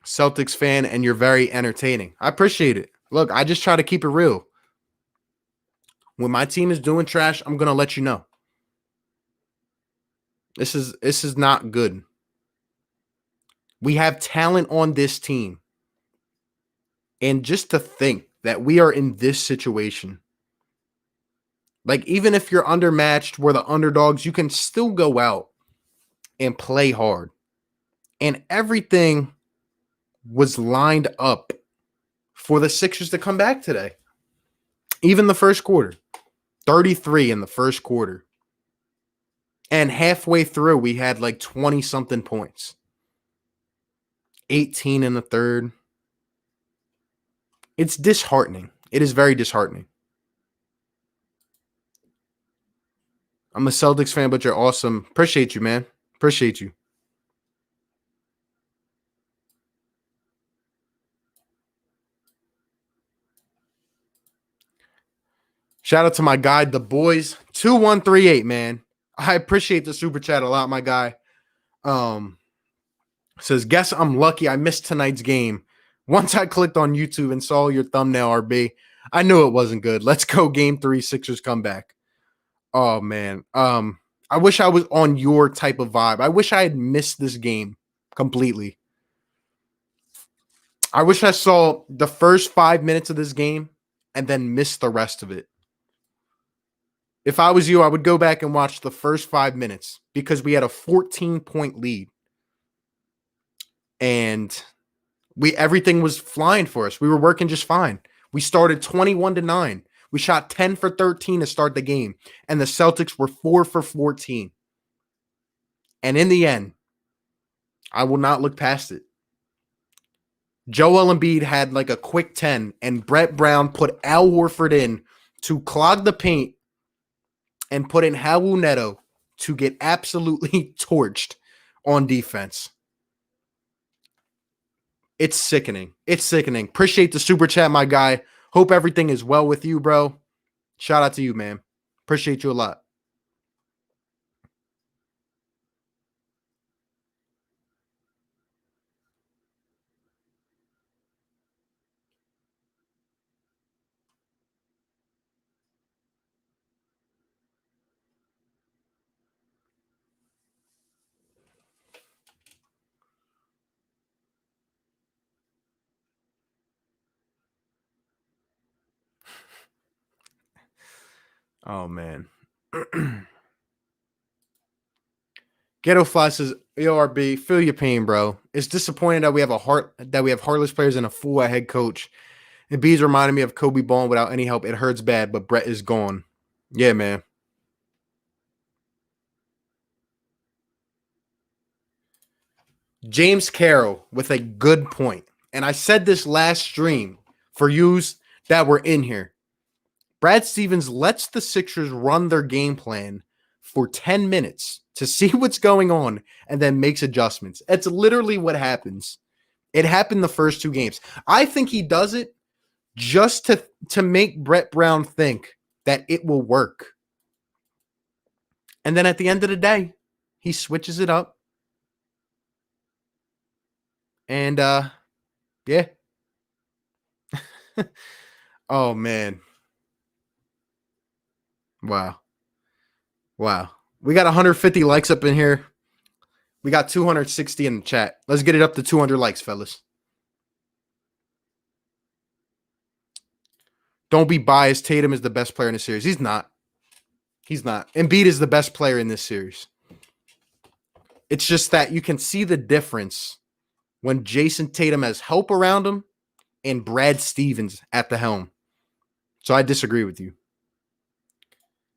Celtics fan, and you're very entertaining. I appreciate it. Look, I just try to keep it real. When my team is doing trash, I'm going to let you know. This is not good. We have talent on this team. And just to think that we are in this situation, like, even if you're undermatched, we're the underdogs, you can still go out and play hard. And everything was lined up for the Sixers to come back today. Even the first quarter. 33 in the first quarter. And halfway through, we had like 20-something points. 18 in the third. It's disheartening. It is very disheartening. I'm a Celtics fan, but you're awesome. Appreciate you, man. Appreciate you. Shout out to my guy, the boys 2138, man. I appreciate the super chat a lot, my guy. Says, guess I'm lucky I missed tonight's game. Once I clicked on YouTube and saw your thumbnail, RB, I knew it wasn't good. Let's go game 3, Sixers comeback. Oh man. I wish I was on your type of vibe. I wish I had missed this game completely. I wish I saw the first 5 minutes of this game and then missed the rest of it. If I was you, I would go back and watch the first 5 minutes because we had a 14-point lead. And everything was flying for us. We were working just fine. We started 21-9. We shot 10 for 13 to start the game. And the Celtics were 4 for 14. And in the end, I will not look past it. Joel Embiid had like a quick 10, and Brett Brown put Al Horford in to clog the paint and put in Raul Neto to get absolutely torched on defense. It's sickening. It's sickening. Appreciate the super chat, my guy. Hope everything is well with you, bro. Shout out to you, man. Appreciate you a lot. Oh, man. Ghetto Fly says, EORB, feel your pain, bro. It's disappointing that we have heartless players and a fool at head coach. And B's reminded me of Kobe Ball without any help. It hurts bad, but Brett is gone. Yeah, man. James Carroll with a good point. And I said this last stream for yous that were in here. Brad Stevens lets the Sixers run their game plan for 10 minutes to see what's going on and then makes adjustments. It's literally what happens. It happened the first 2 games. I think he does it just to make Brett Brown think that it will work. And then at the end of the day, he switches it up. And yeah. Oh man. Wow. We got 150 likes up in here. We got 260 in the chat. Let's get it up to 200 likes, fellas. Don't be biased. Tatum is the best player in the series. He's not. Embiid is the best player in this series. It's just that you can see the difference when Jayson Tatum has help around him and Brad Stevens at the helm. So I disagree with you.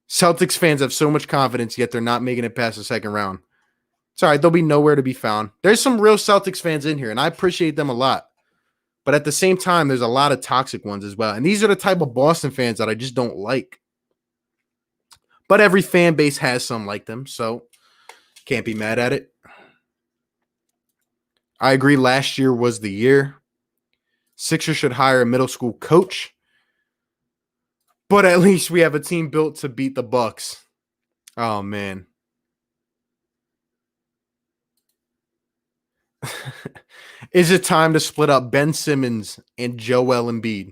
Celtics fans have so much confidence, yet they're not making it past the second round. It's all right. They'll be nowhere to be found. There's some real Celtics fans in here, and I appreciate them a lot. But at the same time, there's a lot of toxic ones as well. And these are the type of Boston fans that I just don't like. But every fan base has some like them, so can't be mad at it. I agree last year was the year. Sixers should hire a middle school coach. But at least we have a team built to beat the Bucks. Oh, man. Is it time to split up Ben Simmons and Joel Embiid?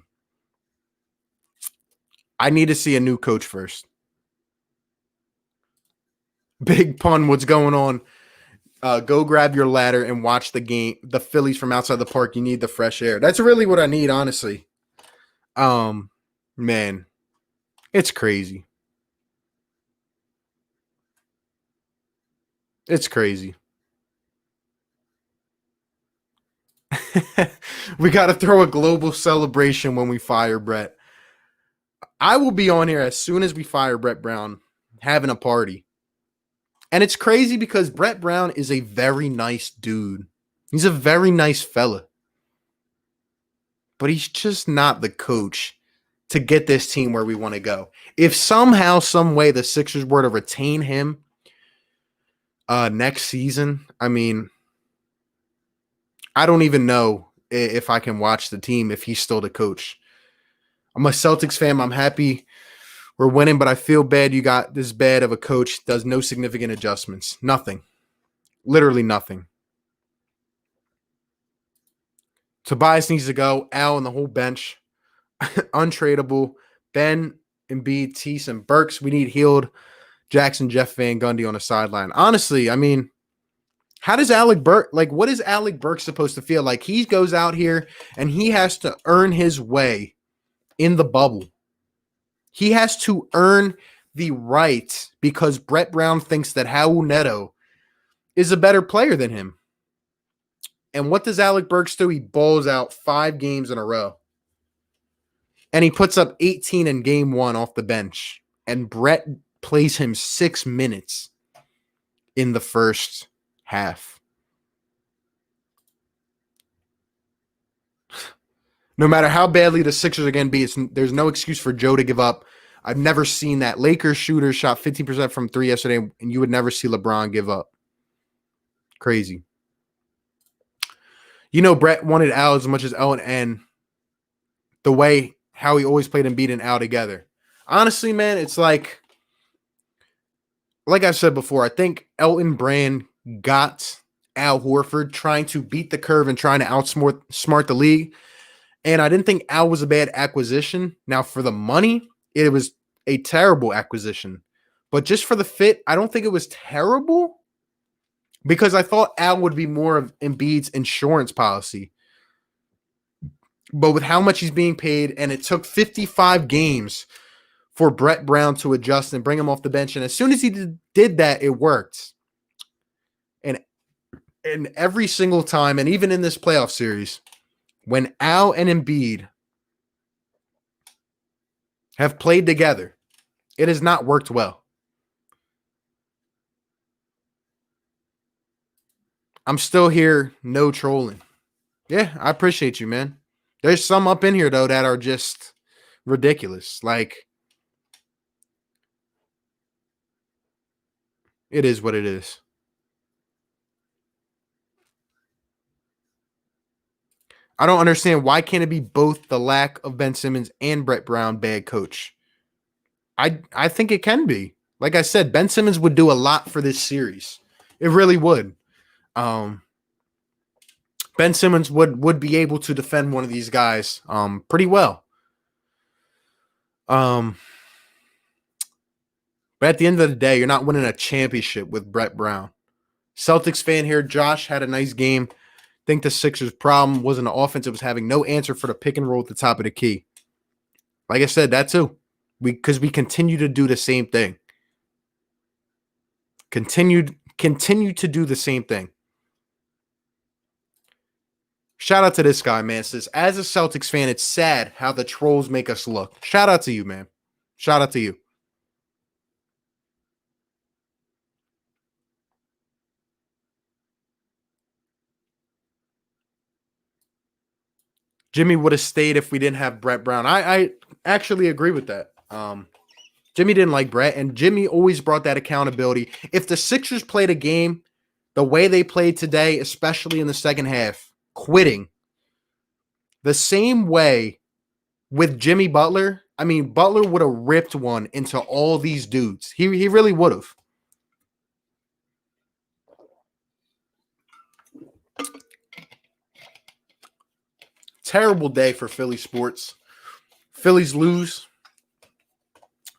I need to see a new coach first. Big pun, what's going on? Go grab your ladder and watch the game. The Phillies from outside the park. You need the fresh air. That's really what I need, honestly. Man, it's crazy. It's crazy. We got to throw a global celebration when we fire Brett. I will be on here as soon as we fire Brett Brown, having a party. And it's crazy because Brett Brown is a very nice dude. He's a very nice fella. But he's just not the coach to get this team where we want to go. If somehow, some way the Sixers were to retain him next season, I mean, I don't even know if I can watch the team if he's still the coach. I'm a Celtics fan. I'm happy We're winning, but I feel bad you got this bad of a coach, does no significant adjustments. Nothing. Literally nothing. Tobias needs to go. Al and the whole bench. Untradeable. Ben, Embiid, Tease, and Burks. We need healed. Jackson, Jeff Van Gundy on the sideline. Honestly, I mean, how does Alec Burke, what is Alec Burke supposed to feel like? He goes out here and he has to earn his way in the bubble. He has to earn the right because Brett Brown thinks that Raul Neto is a better player than him. And what does Alec Burks do? He balls out 5 games in a row. And he puts up 18 in game 1 off the bench. And Brett plays him 6 minutes in the first half. No matter how badly the Sixers are going to be, there's no excuse for Joe to give up. I've never seen that. Lakers shooter shot 50% from 3 yesterday, and you would never see LeBron give up. Crazy. You know, Brett wanted Al as much as L and the way how he always played Embiid and Al together. Honestly, man, it's like I said before, I think Elton Brand got Al Horford trying to beat the curve and trying to outsmart the league. And I didn't think Al was a bad acquisition. Now, for the money, it was a terrible acquisition. But just for the fit, I don't think it was terrible because I thought Al would be more of Embiid's insurance policy. But with how much he's being paid, and it took 55 games for Brett Brown to adjust and bring him off the bench. And as soon as he did that, it worked. And every single time, and even in this playoff series, when Al and Embiid have played together, it has not worked well. I'm still here, no trolling. Yeah, I appreciate you, man. There's some up in here, though, that are just ridiculous. It is what it is. I don't understand why can't it be both the lack of Ben Simmons and Brett Brown bad coach? I think it can be. Like I said, Ben Simmons would do a lot for this series. It really would. Ben Simmons would be able to defend one of these guys pretty well. But at the end of the day, you're not winning a championship with Brett Brown. Celtics fan here, Josh had a nice game. Think the Sixers' problem wasn't the offense. It was having no answer for the pick and roll at the top of the key. Like I said, that too. Because we continue to do the same thing. Continue to do the same thing. Shout out to this guy, man. Says, as a Celtics fan, it's sad how the trolls make us look. Shout out to you, man. Shout out to you. Jimmy would have stayed if we didn't have Brett Brown. I actually agree with that. Jimmy didn't like Brett, and Jimmy always brought that accountability. If the Sixers played a game the way they played today, especially in the second half, quitting, the same way with Jimmy Butler, I mean, Butler would have ripped one into all these dudes. He really would have. Terrible day for Philly sports. Phillies lose.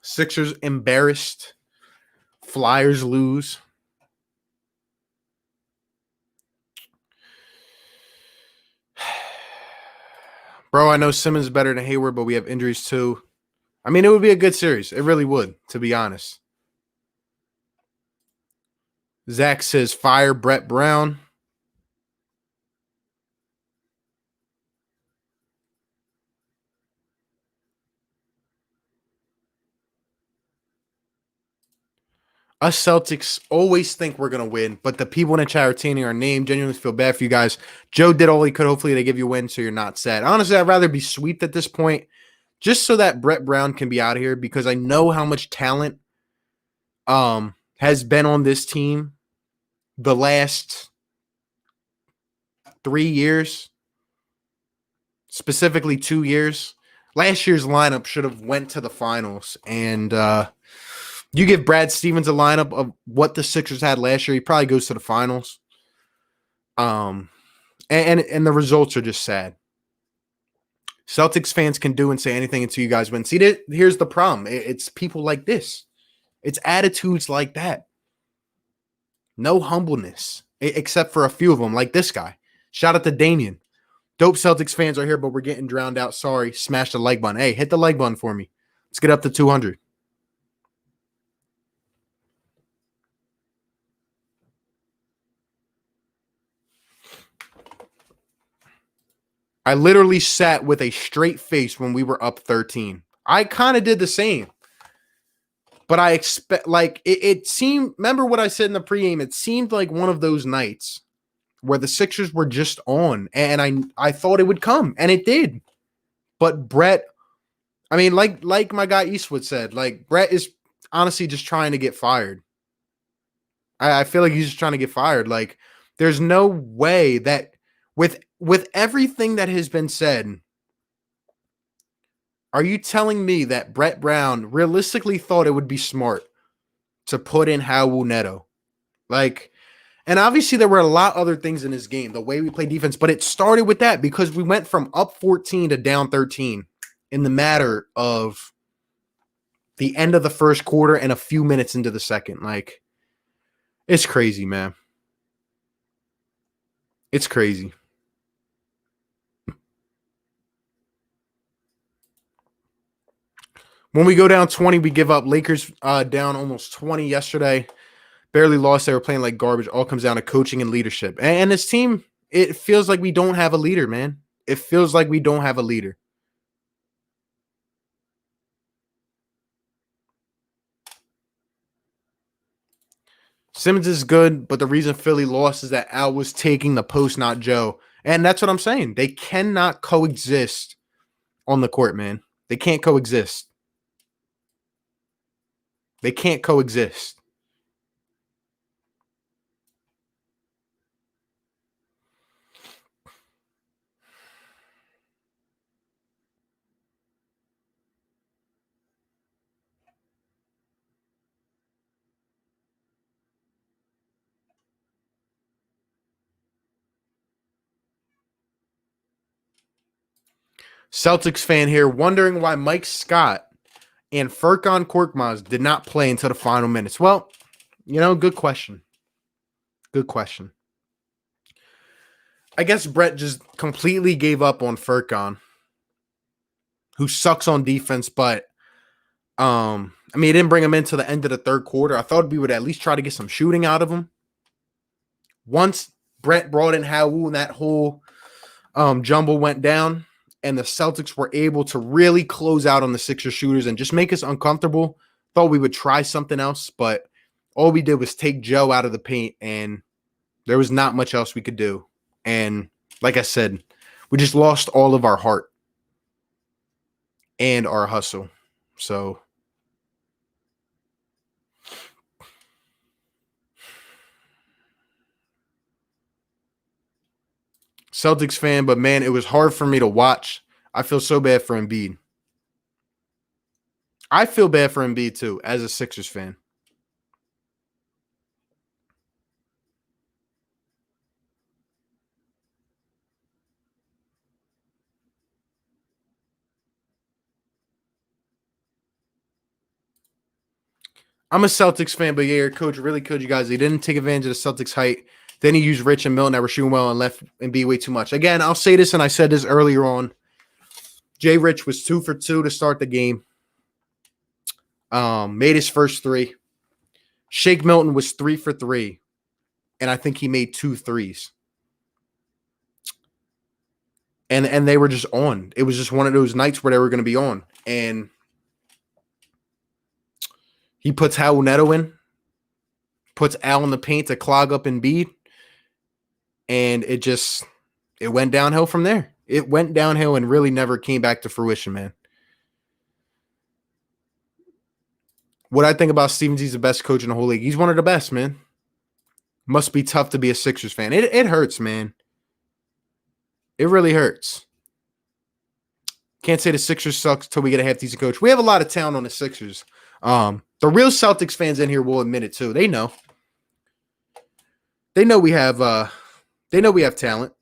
Sixers embarrassed. Flyers lose. Bro, I know Simmons is better than Hayward, but we have injuries too. I mean, it would be a good series. It really would, to be honest. Zach says, fire Brett Brown. Us Celtics always think we're going to win, but the people in the chat are changing our name. Genuinely feel bad for you guys. Joe did all he could. Hopefully they give you a win so you're not sad. Honestly, I'd rather be swept at this point just so that Brett Brown can be out of here because I know how much talent has been on this team the last 3 years, specifically 2 years. last year's lineup should have went to the finals. And you give Brad Stevens a lineup of what the Sixers had last year, he probably goes to the finals. And the results are just sad. Celtics fans can do and say anything until you guys win. See, here's the problem. It's people like this. It's attitudes like that. No humbleness, except for a few of them, like this guy. Shout out to Damien. Dope Celtics fans are here, but we're getting drowned out. Sorry. Smash the like button. Hey, hit the like button for me. Let's get up to 200. I literally sat with a straight face when we were up 13. I kind of did the same. But I expect, like, it seemed, remember what I said in the pregame? It seemed like one of those nights where the Sixers were just on, and I thought it would come, and it did. But Brett, I mean, like my guy Eastwood said, like, Brett is honestly just trying to get fired. I feel like he's just trying to get fired. Like, there's no way that with everything that has been said, are you telling me that Brett Brown realistically thought it would be smart to put in Raul Neto? Like, and obviously there were a lot of other things in this game, the way we play defense, but it started with that because we went from up 14 to down 13 in the matter of the end of the first quarter and a few minutes into the second. Like, it's crazy, man. It's crazy. When we go down 20, we give up. Lakers down almost 20 yesterday. Barely lost. They were playing like garbage. All comes down to coaching and leadership. And this team, it feels like we don't have a leader, man. It feels like we don't have a leader. Simmons is good, but the reason Philly lost is that Al was taking the post, not Joe. And that's what I'm saying. They cannot coexist on the court, man. They can't coexist. They can't coexist. Celtics fan here wondering why Mike Scott and Furkan Korkmaz did not play until the final minutes. Well, good question. Good question. I guess Brett just completely gave up on Furkan, who sucks on defense, but he didn't bring him into the end of the third quarter. I thought we would at least try to get some shooting out of him. Once Brett brought in Raul and that whole jumble went down, and the Celtics were able to really close out on the Sixers shooters and just make us uncomfortable, thought we would try something else, but all we did was take Joe out of the paint, and there was not much else we could do. And like I said, we just lost all of our heart and our hustle. So Celtics fan, but man, it was hard for me to watch. I feel so bad for Embiid. I feel bad for Embiid too, as a Sixers fan. I'm a Celtics fan, but yeah, coach really could, you guys. He didn't take advantage of the Celtics' height. Then he used Rich and Milton that were shooting well and left Embiid way too much. Again, I'll say this, and I said this earlier on. Jay Rich was 2 for 2 to start the game. Made his first three. Shake Milton was 3 for 3, and I think he made 2 threes. And they were just on. It was just one of those nights where they were going to be on. And he puts Raul Neto in, puts Al in the paint to clog up Embiid, and it went downhill from there. It went downhill and really never came back to fruition, man. What I think about Stevens, he's the best coach in the whole league. He's one of the best, man. Must be tough to be a Sixers fan. It hurts, man. It really hurts. Can't say the Sixers sucks till we get a half-decent coach. We have a lot of talent on the Sixers. The real Celtics fans in here will admit it too. They know. They know we have talent.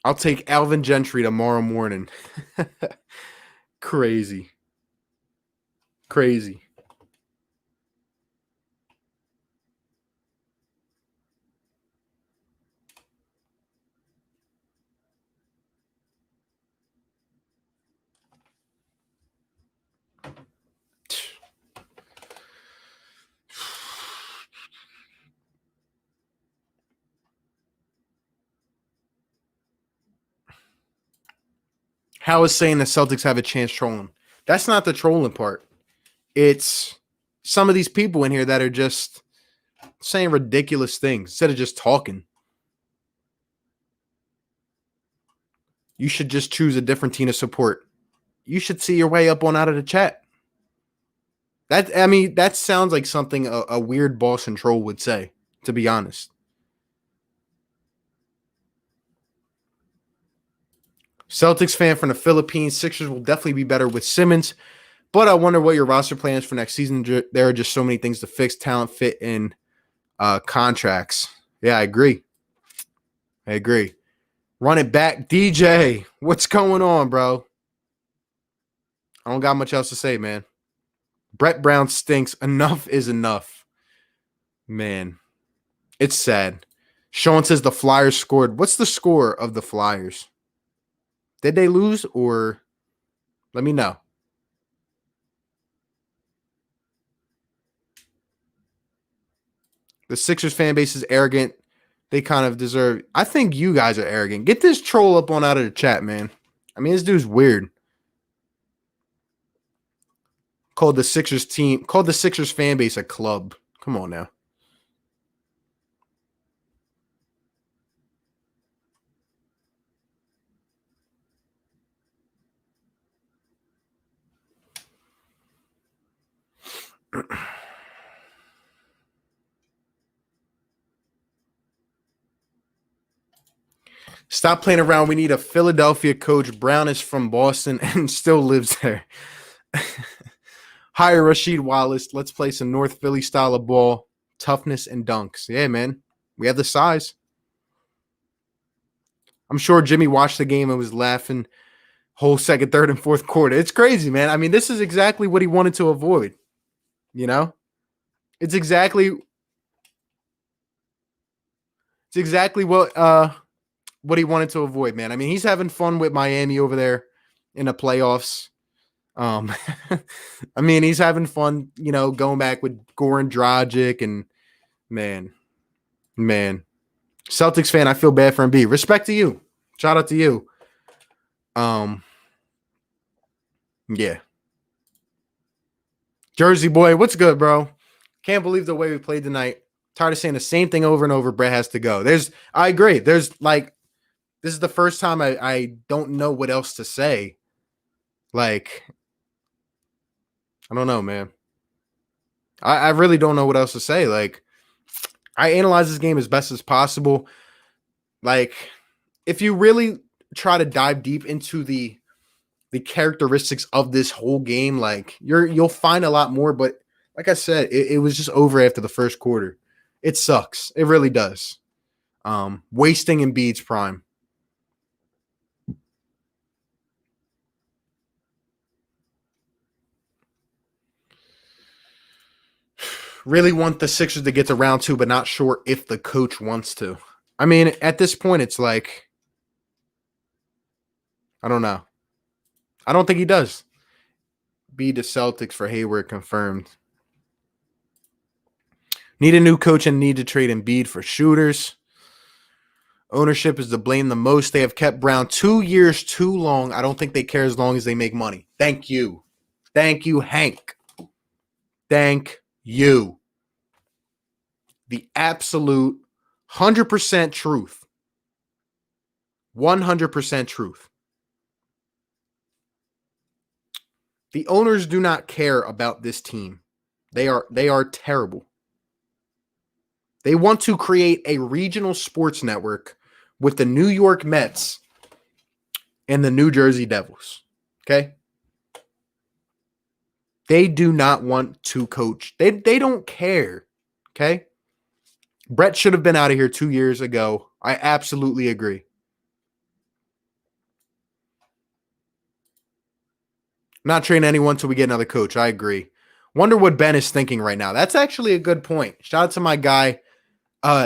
I'll take Alvin Gentry tomorrow morning. Crazy. Crazy. How is saying the Celtics have a chance trolling? That's not the trolling part. It's some of these people in here that are just saying ridiculous things instead of just talking. You should just choose a different team to support. You should see your way up on out of the chat. That sounds like something a weird Boston troll would say, to be honest. Celtics fan from the Philippines. Sixers will definitely be better with Simmons. But I wonder what your roster plans for next season. There are just so many things to fix. Talent, fit, and contracts. Yeah, I agree. Run it back. DJ, what's going on, bro? I don't got much else to say, man. Brett Brown stinks. Enough is enough. Man, it's sad. Sean says the Flyers scored. What's the score of the Flyers? Did they lose or let me know. The Sixers fan base is arrogant. They kind of deserve. I think you guys are arrogant. Get this troll up on out of the chat, man. I mean, this dude's weird. Called the Sixers fan base a club. Come on now. Stop playing around. We need a Philadelphia coach. Brown is from Boston and still lives there. Hire Rasheed Wallace. Let's play some North Philly style of ball. Toughness and dunks. Yeah, man. We have the size. I'm sure Jimmy watched the game and was laughing whole second, third, and fourth quarter. It's crazy, man. I mean, this is exactly what he wanted to avoid. You know? It's exactly what he wanted to avoid, man. I mean, he's having fun with Miami over there in the playoffs. I mean, he's having fun, going back with Goran Dragic and man. Celtics fan, I feel bad for Embiid. Respect to you. Shout out to you. Yeah. Jersey boy, what's good, bro? Can't believe the way we played tonight. Tired of saying the same thing over and over. Brett has to go. I agree. This is the first time I don't know what else to say. Like, I don't know, man. I really don't know what else to say. Like, I analyze this game as best as possible. Like, if you really try to dive deep into the characteristics of this whole game, like you'll find a lot more. But like I said, it was just over after the first quarter. It sucks. It really does. Wasting Embiid's prime. Really want the Sixers to get to round 2, but not sure if the coach wants to. I mean, at this point, it's like, I don't know. I don't think he does. Be the Celtics for Hayward confirmed. Need a new coach and need to trade Embiid for shooters. Ownership is to blame the most. They have kept Brown 2 years too long. I don't think they care as long as they make money. Thank you. Thank you, Hank. Thank you. the absolute 100% truth. 100% truth. The owners do not care about this team. They are terrible. They want to create a regional sports network with the New York Mets and the New Jersey Devils. Okay? They do not want to coach. They don't care. Okay? Brett should have been out of here 2 years ago. I absolutely agree. Not train anyone till we get another coach. I agree. Wonder what Ben is thinking right now. That's actually a good point. Shout out to my guy,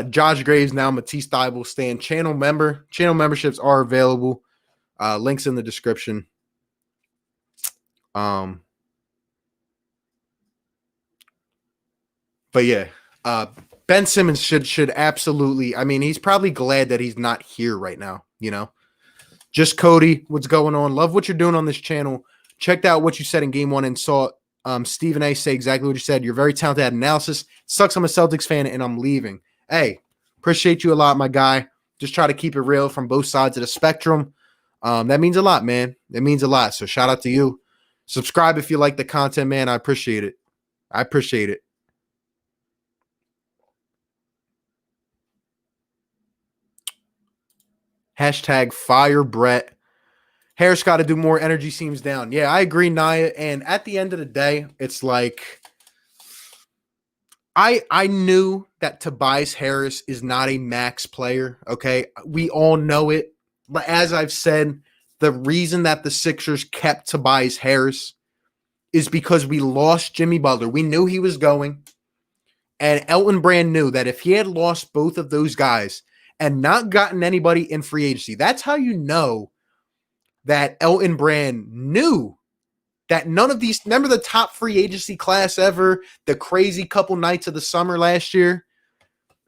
Josh Graves, now Matisse Thibault, staying channel member. Channel memberships are available. Links in the description. But yeah, Ben Simmons should absolutely. I mean, he's probably glad that he's not here right now. You know, just Cody, what's going on? Love what you're doing on this channel. Checked out what you said in game one and saw Stephen A say exactly what you said. You're very talented at analysis. Sucks I'm a Celtics fan and I'm leaving. Hey, appreciate you a lot, my guy. Just try to keep it real from both sides of the spectrum. That means a lot, man. It means a lot. So shout out to you. Subscribe if you like the content, man. I appreciate it. I appreciate it. Hashtag fire Brett. Harris got to do more. Energy seems down. Yeah, I agree, Nia. And at the end of the day, it's like I knew that Tobias Harris is not a max player. Okay, we all know it. But as I've said, the reason that the Sixers kept Tobias Harris is because we lost Jimmy Butler. We knew he was going, and Elton Brand knew that if he had lost both of those guys and not gotten anybody in free agency, that's how you know that Elton Brand knew that none of these, remember the top free agency class ever, the crazy couple nights of the summer last year?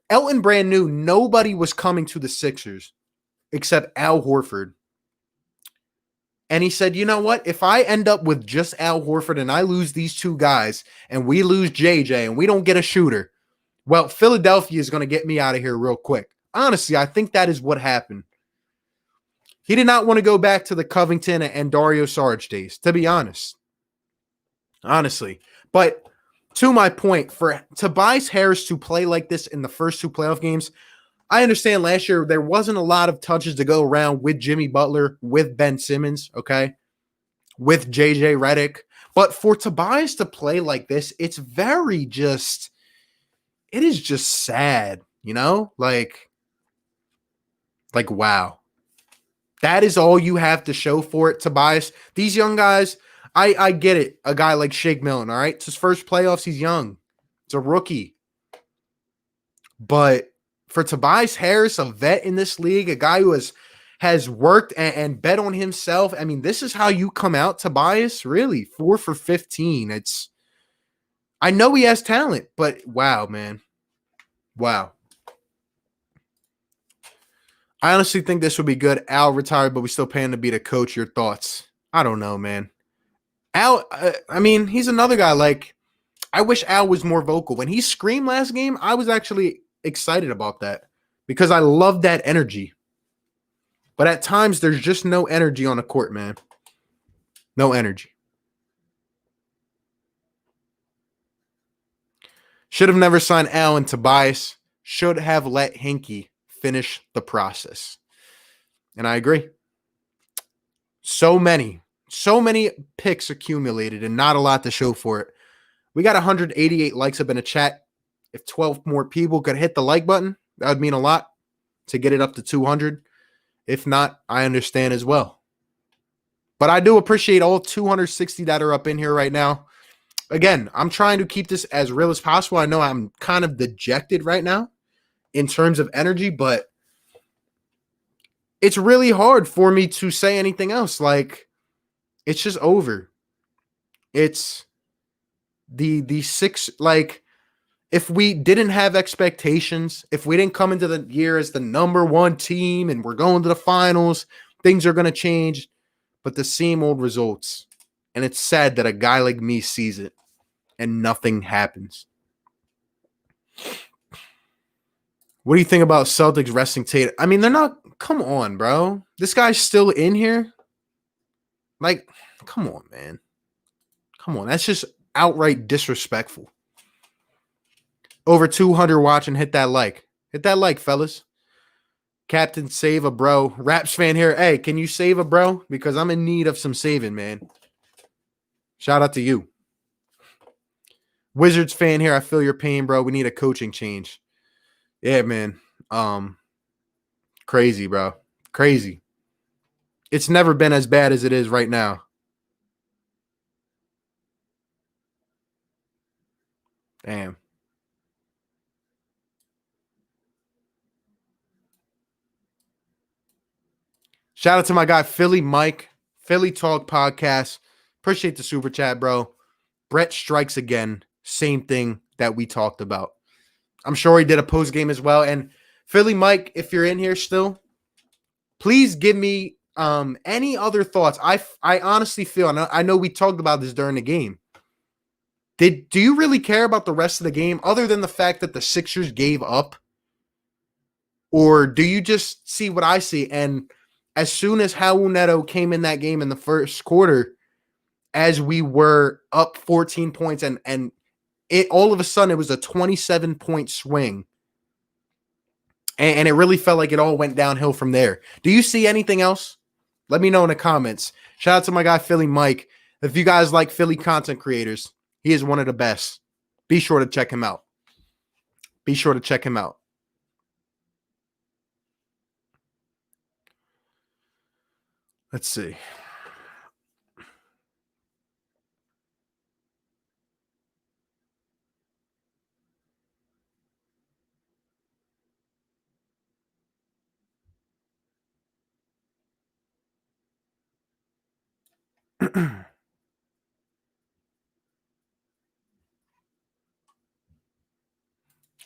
Elton Brand knew nobody was coming to the Sixers except Al Horford. And he said, you know what? If I end up with just Al Horford and I lose these two guys and we lose JJ and we don't get a shooter, well, Philadelphia is going to get me out of here real quick. Honestly, I think that is what happened. He did not want to go back to the Covington and Dario Saric days, to be honest. Honestly. But to my point, for Tobias Harris to play like this in the first two playoff games, I understand last year there wasn't a lot of touches to go around with Jimmy Butler, with Ben Simmons, okay, with JJ Redick. But for Tobias to play like this, it's very just, it is just sad, you know? Like wow. That is all you have to show for it, Tobias. These young guys, I get it. A guy like Shake Milton, all right? It's his first playoffs. He's young. It's a rookie. But for Tobias Harris, a vet in this league, a guy who has worked and bet on himself, I mean, this is how you come out, Tobias. Really, 4 for 15. I know he has talent, but wow, man. Wow. I honestly think this would be good. Al retired, but we still pay him to be the coach. Your thoughts? I don't know, man. Al, I mean, he's another guy. Like, I wish Al was more vocal. When he screamed last game, I was actually excited about that because I love that energy. But at times, there's just no energy on the court, man. No energy. Should have never signed Al, and Tobias should have let Hinkie finish the process. And I agree. So many picks accumulated and not a lot to show for it. We got 188 likes up in the chat. If 12 more people could hit the like button, that would mean a lot to get it up to 200. If not, I understand as well. But I do appreciate all 260 that are up in here right now. Again, I'm trying to keep this as real as possible. I know I'm kind of dejected right now in terms of energy, but it's really hard for me to say anything else. Like, it's just over. It's the six, like, if we didn't have expectations, if we didn't come into the year as the number one team and we're going to the finals, things are going to change, but the same old results. And it's sad that a guy like me sees it and nothing happens. What do you think about Celtics resting Tatum? I mean, they're not. Come on, bro. This guy's still in here. Like, come on, man. Come on. That's just outright disrespectful. Over 200 watching. Hit that like. Hit that like, fellas. Captain, save a bro. Raps fan here. Hey, can you save a bro? Because I'm in need of some saving, man. Shout out to you. Wizards fan here. I feel your pain, bro. We need a coaching change. Yeah, man. Crazy, bro. Crazy. It's never been as bad as it is right now. Damn. Shout out to my guy, Philly Mike, Philly Talk Podcast. Appreciate the super chat, bro. Brett strikes again. Same thing that we talked about. I'm sure he did a post game as well. And Philly Mike, if you're in here still, please give me any other thoughts. I honestly feel, and I know we talked about this during the game. Do you really care about the rest of the game other than the fact that the Sixers gave up? Or do you just see what I see? And as soon as Raul Neto came in that game in the first quarter, as we were up 14 points and it all of a sudden it was a 27-point swing. And it really felt like it all went downhill from there. Do you see anything else? Let me know in the comments. Shout out to my guy, Philly Mike. If you guys like Philly content creators, he is one of the best. Be sure to check him out. Be sure to check him out. Let's see.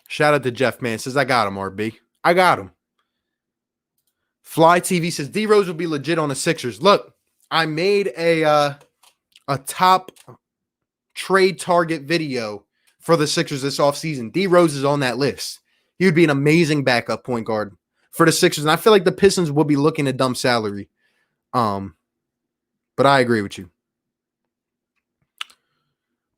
Shout out to Jeff, man. Says, I got him, RB. I got him. Fly TV says, D-Rose will be legit on the Sixers. Look, I made a top trade target video for the Sixers this offseason. D-Rose is on that list. He would be an amazing backup point guard for the Sixers. And I feel like the Pistons will be looking to dump salary. But I agree with you.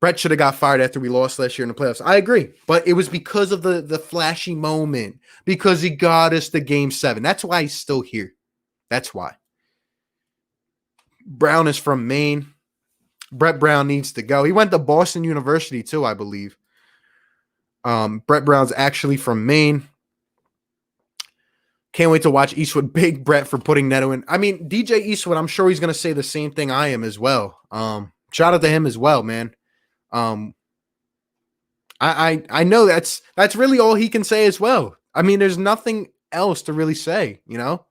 Brett should have got fired after we lost last year in the playoffs. I agree. But it was because of the flashy moment. Because he got us to game 7. That's why he's still here. That's why. Brown is from Maine. Brett Brown needs to go. He went to Boston University too, I believe. Brett Brown's actually from Maine. Can't wait to watch Eastwood. Big Brett for putting Neto in. I mean, DJ Eastwood, I'm sure he's going to say the same thing I am as well. Shout out to him as well, man. I know that's really all he can say as well. I mean, there's nothing else to really say, you know?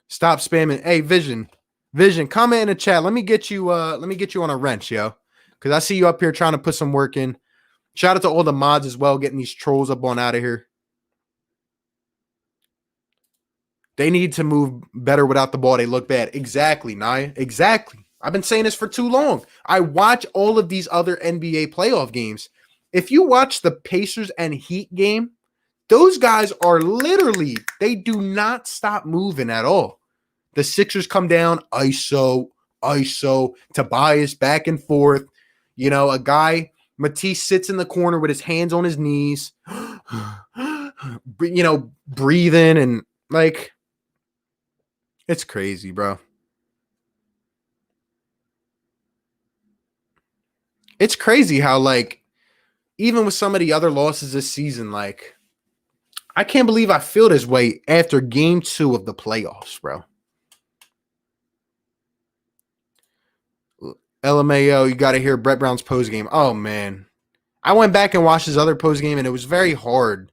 Stop spamming. Hey, Vision, comment in the chat. Let me get you on a wrench, yo. Because I see you up here trying to put some work in. Shout out to all the mods as well, getting these trolls up on out of here. They need to move better without the ball. They look bad. Exactly, Naya. Exactly. I've been saying this for too long. I watch all of these other NBA playoff games. If you watch the Pacers and Heat game, those guys are literally, they do not stop moving at all. The Sixers come down, ISO, Tobias back and forth. You know, a guy, Matisse sits in the corner with his hands on his knees, you know, breathing and like, it's crazy, bro. It's crazy how, like, even with some of the other losses this season, like, I can't believe I feel this way after game 2 of the playoffs, bro. LMAO, you got to hear Brett Brown's postgame. Oh, man. I went back and watched his other postgame, and it was very hard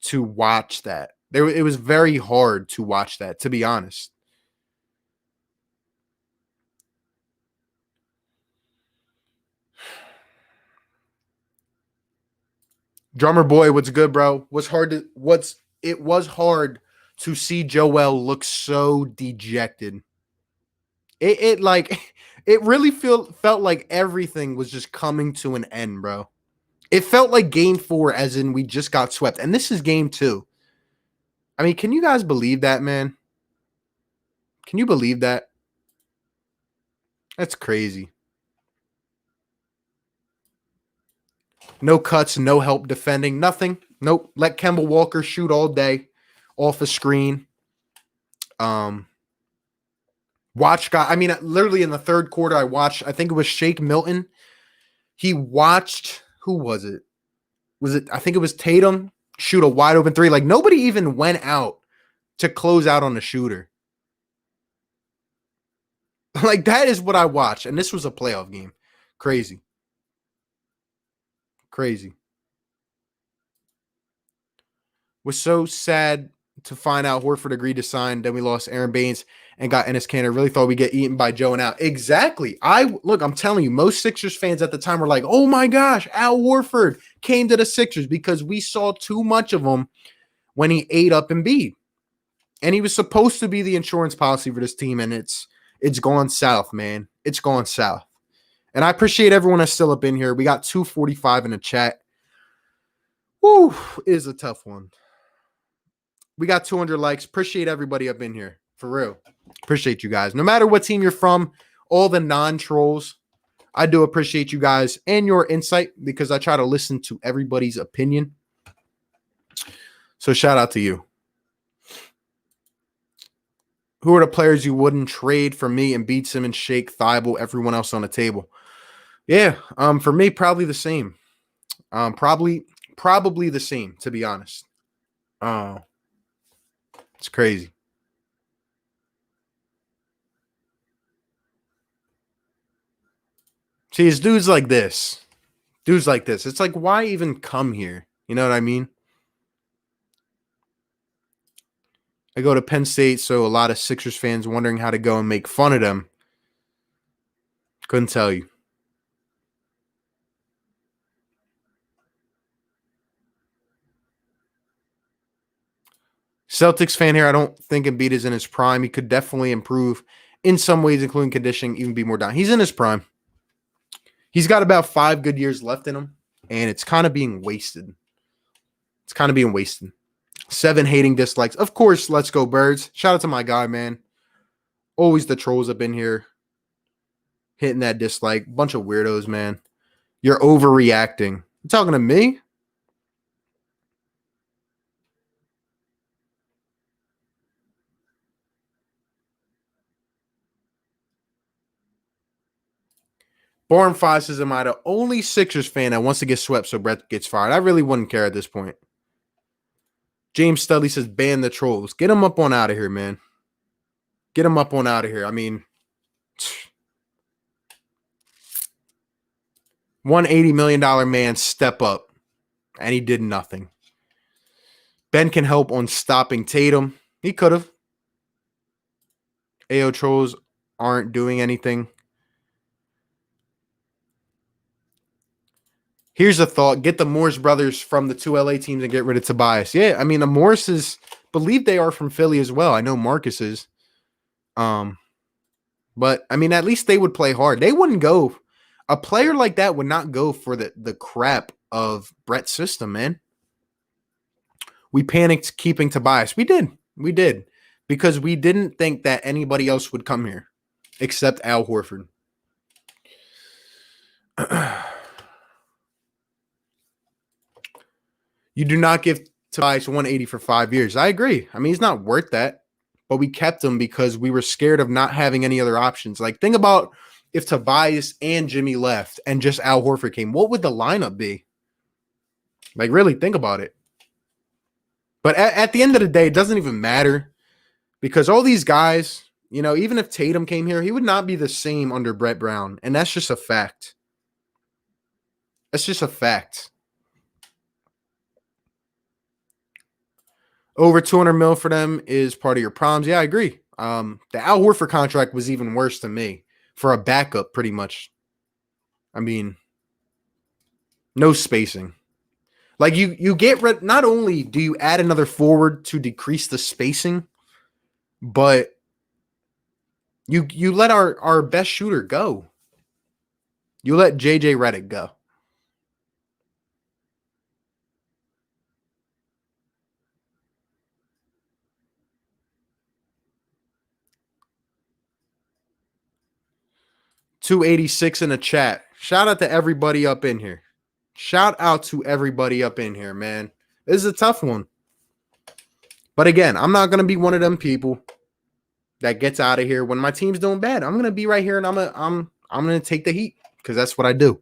to watch that. It was very hard to watch that, to be honest. Drummer boy, what's good, bro? It was hard to see Joel look so dejected. It like it really felt like everything was just coming to an end, bro. It felt like game 4, as in we just got swept. And this is game 2. I mean, can you guys believe that, man? Can you believe that? That's crazy. No cuts, no help defending, nothing. Nope. Let Kemba Walker shoot all day off a screen. Watch guy. I mean, literally in the third quarter, I think it was Shake Milton. He watched, who was it? I think it was Tatum shoot a wide open 3. Like, nobody even went out to close out on a shooter. Like, that is what I watched. And this was a playoff game. Crazy. Crazy. Was so sad to find out Horford agreed to sign. Then we lost Aaron Baines and got Enes Kanter. Really thought we'd get eaten by Joe and Al. Exactly. I'm telling you, most Sixers fans at the time were like, oh my gosh, Al Horford came to the Sixers, because we saw too much of him when he ate up Embiid. And he was supposed to be the insurance policy for this team, and it's gone south, man. It's gone south. And I appreciate everyone that's still up in here. We got 245 in the chat. Woo, it is a tough one. We got 200 likes. Appreciate everybody up in here. For real. Appreciate you guys. No matter what team you're from, all the non-trolls, I do appreciate you guys and your insight, because I try to listen to everybody's opinion. So shout out to you. Who are the players you wouldn't trade for me? Embiid, Simmons, Shake, Thibault, everyone else on the table? Yeah, for me, probably the same. Probably the same, to be honest. It's crazy. See, it's dudes like this. It's like, why even come here? You know what I mean? I go to Penn State, so a lot of Sixers fans wondering how to go and make fun of them. Couldn't tell you. Celtics fan here. I don't think Embiid is in his prime. He could definitely improve in some ways, including conditioning, even be more down. He's in his prime. He's got about 5 good years left in him, and it's kind of being wasted. 7 hating dislikes. Of course, let's go Birds. Shout out to my guy, man. Always the trolls up in here hitting that dislike. Bunch of weirdos, man. You're overreacting. You talking to me? Born 5 says, am I the only Sixers fan that wants to get swept so Brett gets fired? I really wouldn't care at this point. James Studley says, ban the trolls. Get them up on out of here, man. Get them up on out of here. I mean, $180 million man step up, and he did nothing. Ben can help on stopping Tatum. He could have. AO trolls aren't doing anything. Here's a thought. Get the Morris brothers from the 2 LA teams and get rid of Tobias. Yeah, I mean, the Morrises, believe they are from Philly as well. I know Marcus is. But, I mean, at least they would play hard. They wouldn't go. A player like that would not go for the crap of Brett's system, man. We panicked keeping Tobias. We did. Because we didn't think that anybody else would come here except Al Horford. You do not give Tobias 180 for 5 years. I agree. I mean, he's not worth that. But we kept him because we were scared of not having any other options. Like, think about if Tobias and Jimmy left and just Al Horford came. What would the lineup be? Like, really think about it. But at the end of the day, it doesn't even matter. Because all these guys, you know, even if Tatum came here, he would not be the same under Brett Brown. And that's just a fact. That's just a fact. Over 200 mil for them is part of your problems. Yeah, I agree. The Al Horford contract was even worse than me for a backup, pretty much. I mean, no spacing. Like, you get rid. Not only do you add another forward to decrease the spacing, but you let our best shooter go. You let JJ Redick go. 286 in the chat. Shout out to everybody up in here. Shout out to everybody up in here, man. This is a tough one. But again, I'm not going to be one of them people that gets out of here when my team's doing bad. I'm going to be right here and I'm going to take the heat because that's what I do.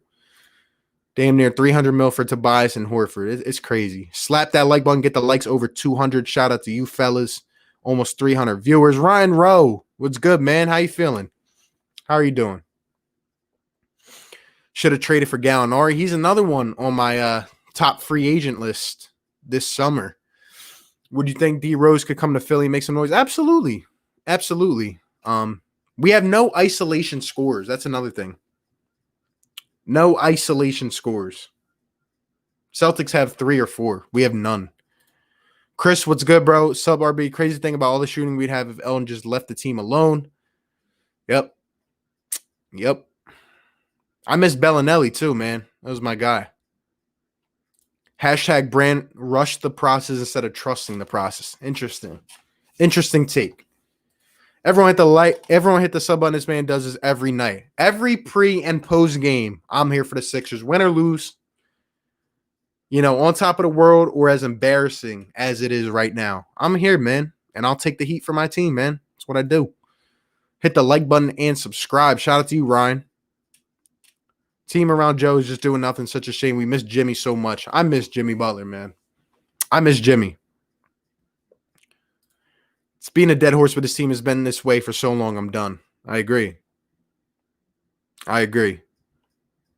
Damn near 300 mil for Tobias and Horford. It's crazy. Slap that like button. Get the likes over 200. Shout out to you fellas. Almost 300 viewers. Ryan Rowe. What's good, man? How you feeling? How are you doing? Should have traded for Gallinari. He's another one on my top free agent list this summer. Would you think D Rose could come to Philly and make some noise? Absolutely. Absolutely. We have no isolation scores. That's another thing. No isolation scores. Celtics have 3 or 4. We have none. Chris, what's good, bro? Sub RB. Crazy thing about all the shooting we'd have if Ellen just left the team alone. Yep. I miss Bellinelli too, man. That was my guy. Hashtag brand rushed the process instead of trusting the process. Interesting take. Everyone hit the sub button. This man does this every night. Every pre and post game, I'm here for the Sixers. Win or lose, on top of the world or as embarrassing as it is right now. I'm here, man, and I'll take the heat for my team, man. That's what I do. Hit the like button and subscribe. Shout out to you, Ryan. Team around Joe is just doing nothing. Such a shame. We miss Jimmy so much. I miss Jimmy Butler, man. I miss Jimmy. It's being a dead horse, but this team has been this way for so long. I'm done. I agree.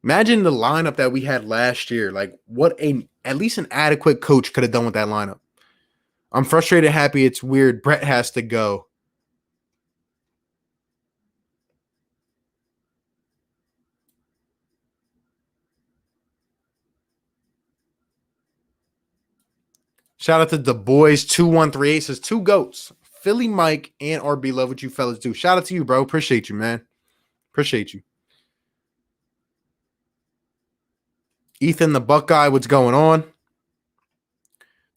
Imagine the lineup that we had last year. Like, at least an adequate coach could have done with that lineup. I'm frustrated, happy. It's weird. Brett has to go. Shout out to the boys. 2138 says 2 goats. Philly Mike and RB love what you fellas do. Shout out to you, bro. Appreciate you, man. Appreciate you. Ethan the Buckeye, what's going on?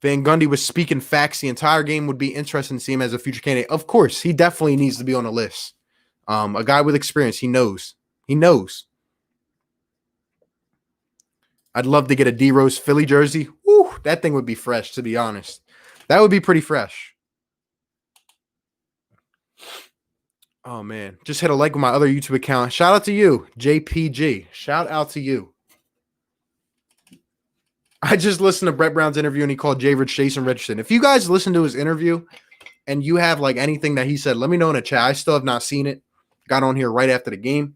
Van Gundy was speaking facts the entire game. Would be interesting to see him as a future candidate. Of course, he definitely needs to be on the list. A guy with experience. He knows. I'd love to get a D Rose Philly jersey. Woo, that thing would be fresh, to be honest. That would be pretty fresh. Oh, man. Just hit a like with my other YouTube account. Shout out to you, JPG. Shout out to you. I just listened to Brett Brown's interview, and he called Jay Rich Jason Richardson. If you guys listen to his interview and you have, anything that he said, let me know in the chat. I still have not seen it. Got on here right after the game.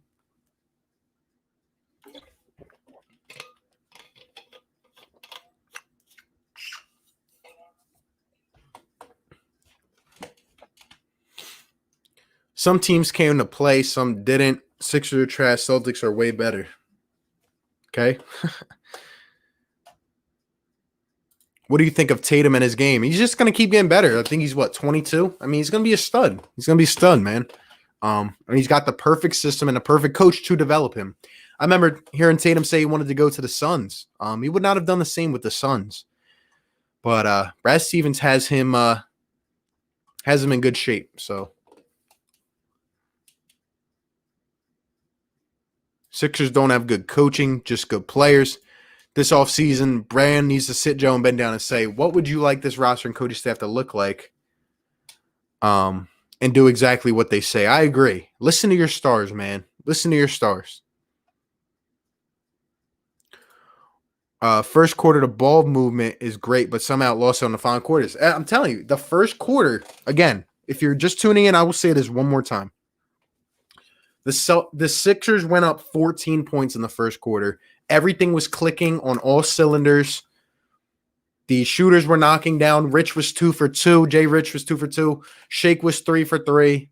Some teams came to play, some didn't. Sixers are trash. Celtics are way better. Okay? What do you think of Tatum and his game? He's just going to keep getting better. I think he's, 22? I mean, he's going to be a stud. He's going to be a stud, man. And he's got the perfect system and a perfect coach to develop him. I remember hearing Tatum say he wanted to go to the Suns. He would not have done the same with the Suns. But Brad Stevens has him in good shape, so. Sixers don't have good coaching, just good players. This offseason, Brand needs to sit Joe and Ben down and say, what would you like this roster and coaching staff to look like? And do exactly what they say. I agree. Listen to your stars, man. Listen to your stars. First quarter, the ball movement is great, but somehow lost on the final quarters. I'm telling you, the first quarter, again, if you're just tuning in, I will say this one more time. The Sixers went up 14 points in the first quarter. Everything was clicking on all cylinders. The shooters were knocking down. Rich was 2 for 2. Jay Rich was 2 for 2. Shake was 3 for 3.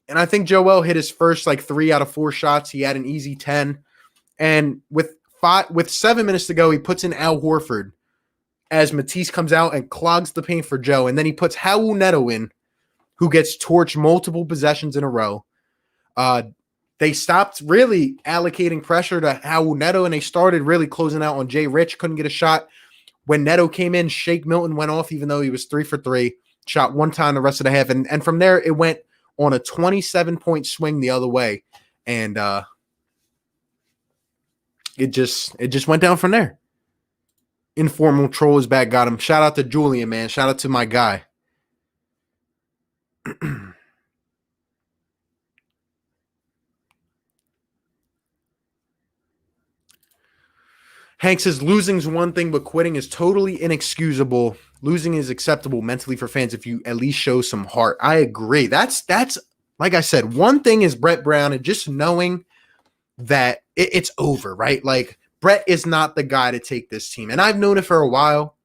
And I think Joel hit his first 3 out of 4 shots. He had an easy 10. And with 7 minutes to go, he puts in Al Horford as Matisse comes out and clogs the paint for Joe. And then he puts Raul Neto in, who gets torched multiple possessions in a row. They stopped really allocating pressure to Raul Neto, and they started really closing out on Jay Rich. Couldn't get a shot. When Neto came in, Shake Milton went off, even though he was 3 for 3. Shot one time the rest of the half. And from there, it went on a 27-point swing the other way. And it just went down from there. Informal troll is back, got him. Shout out to Julian, man. Shout out to my guy. Hank says losing's one thing, but quitting is totally inexcusable. Losing is acceptable mentally for fans if you at least show some heart. I agree. That's like I said, one thing is Brett Brown and just knowing that it's over, right? Like Brett is not the guy to take this team. And I've known it for a while,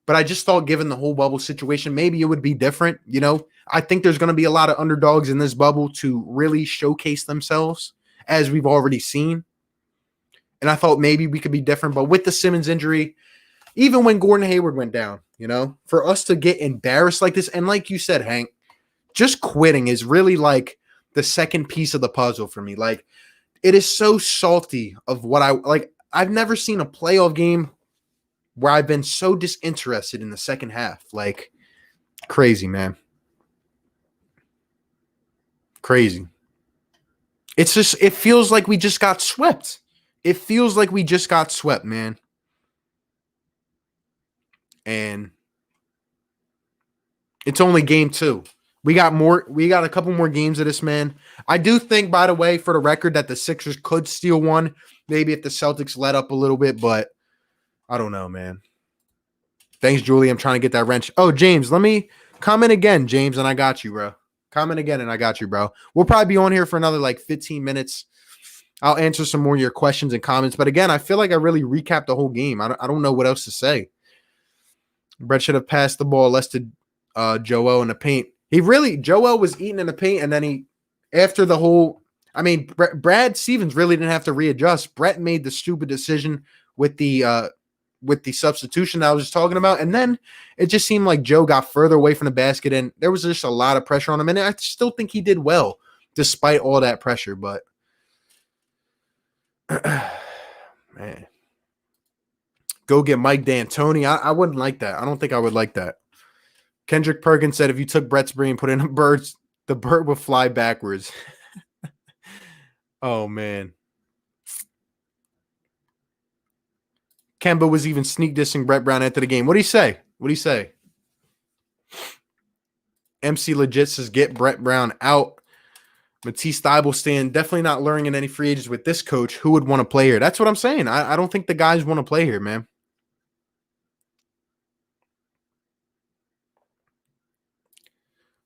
but I just thought given the whole bubble situation, maybe it would be different. You know, I think there's going to be a lot of underdogs in this bubble to really showcase themselves, as we've already seen. And I thought maybe we could be different. But with the Simmons injury, even when Gordon Hayward went down, you know, for us to get embarrassed like this, and like you said, Hank, just quitting is really like the second piece of the puzzle for me. Like, it is so salty of what I like. I've never seen a playoff game where I've been so disinterested in the second half. Like, crazy, man. Crazy. It's just, it feels like we just got swept. It feels like we just got swept, man. And it's only game 2. We got a couple more games of this, man. I do think, by the way, for the record, that the Sixers could steal one. Maybe if the Celtics let up a little bit, but I don't know, man. Thanks, Julie. I'm trying to get that wrench. Oh, James, let me comment again, James, and I got you, bro. Comment again, and I got you, bro. We'll probably be on here for another, 15 minutes. I'll answer some more of your questions and comments. But again, I feel like I really recapped the whole game. I don't know what else to say. Brett should have passed the ball less to Joel in the paint. Joel was eating in the paint, and then Brad Stevens really didn't have to readjust. Brett made the stupid decision with the substitution that I was just talking about, and then it just seemed like Joe got further away from the basket, and there was just a lot of pressure on him, and I still think he did well despite all that pressure, but man. Go get Mike D'Antoni. I wouldn't like that. I don't think I would like that. Kendrick Perkins said if you took Brett's brain and put in a bird, the bird would fly backwards. Oh, man. Kemba was even sneak dissing Brett Brown after the game. What do you say? MC Legit says get Brett Brown out. Matisse Thybulstan definitely not luring in any free agents with this coach. Who would want to play here? That's what I'm saying. I don't think the guys want to play here, man.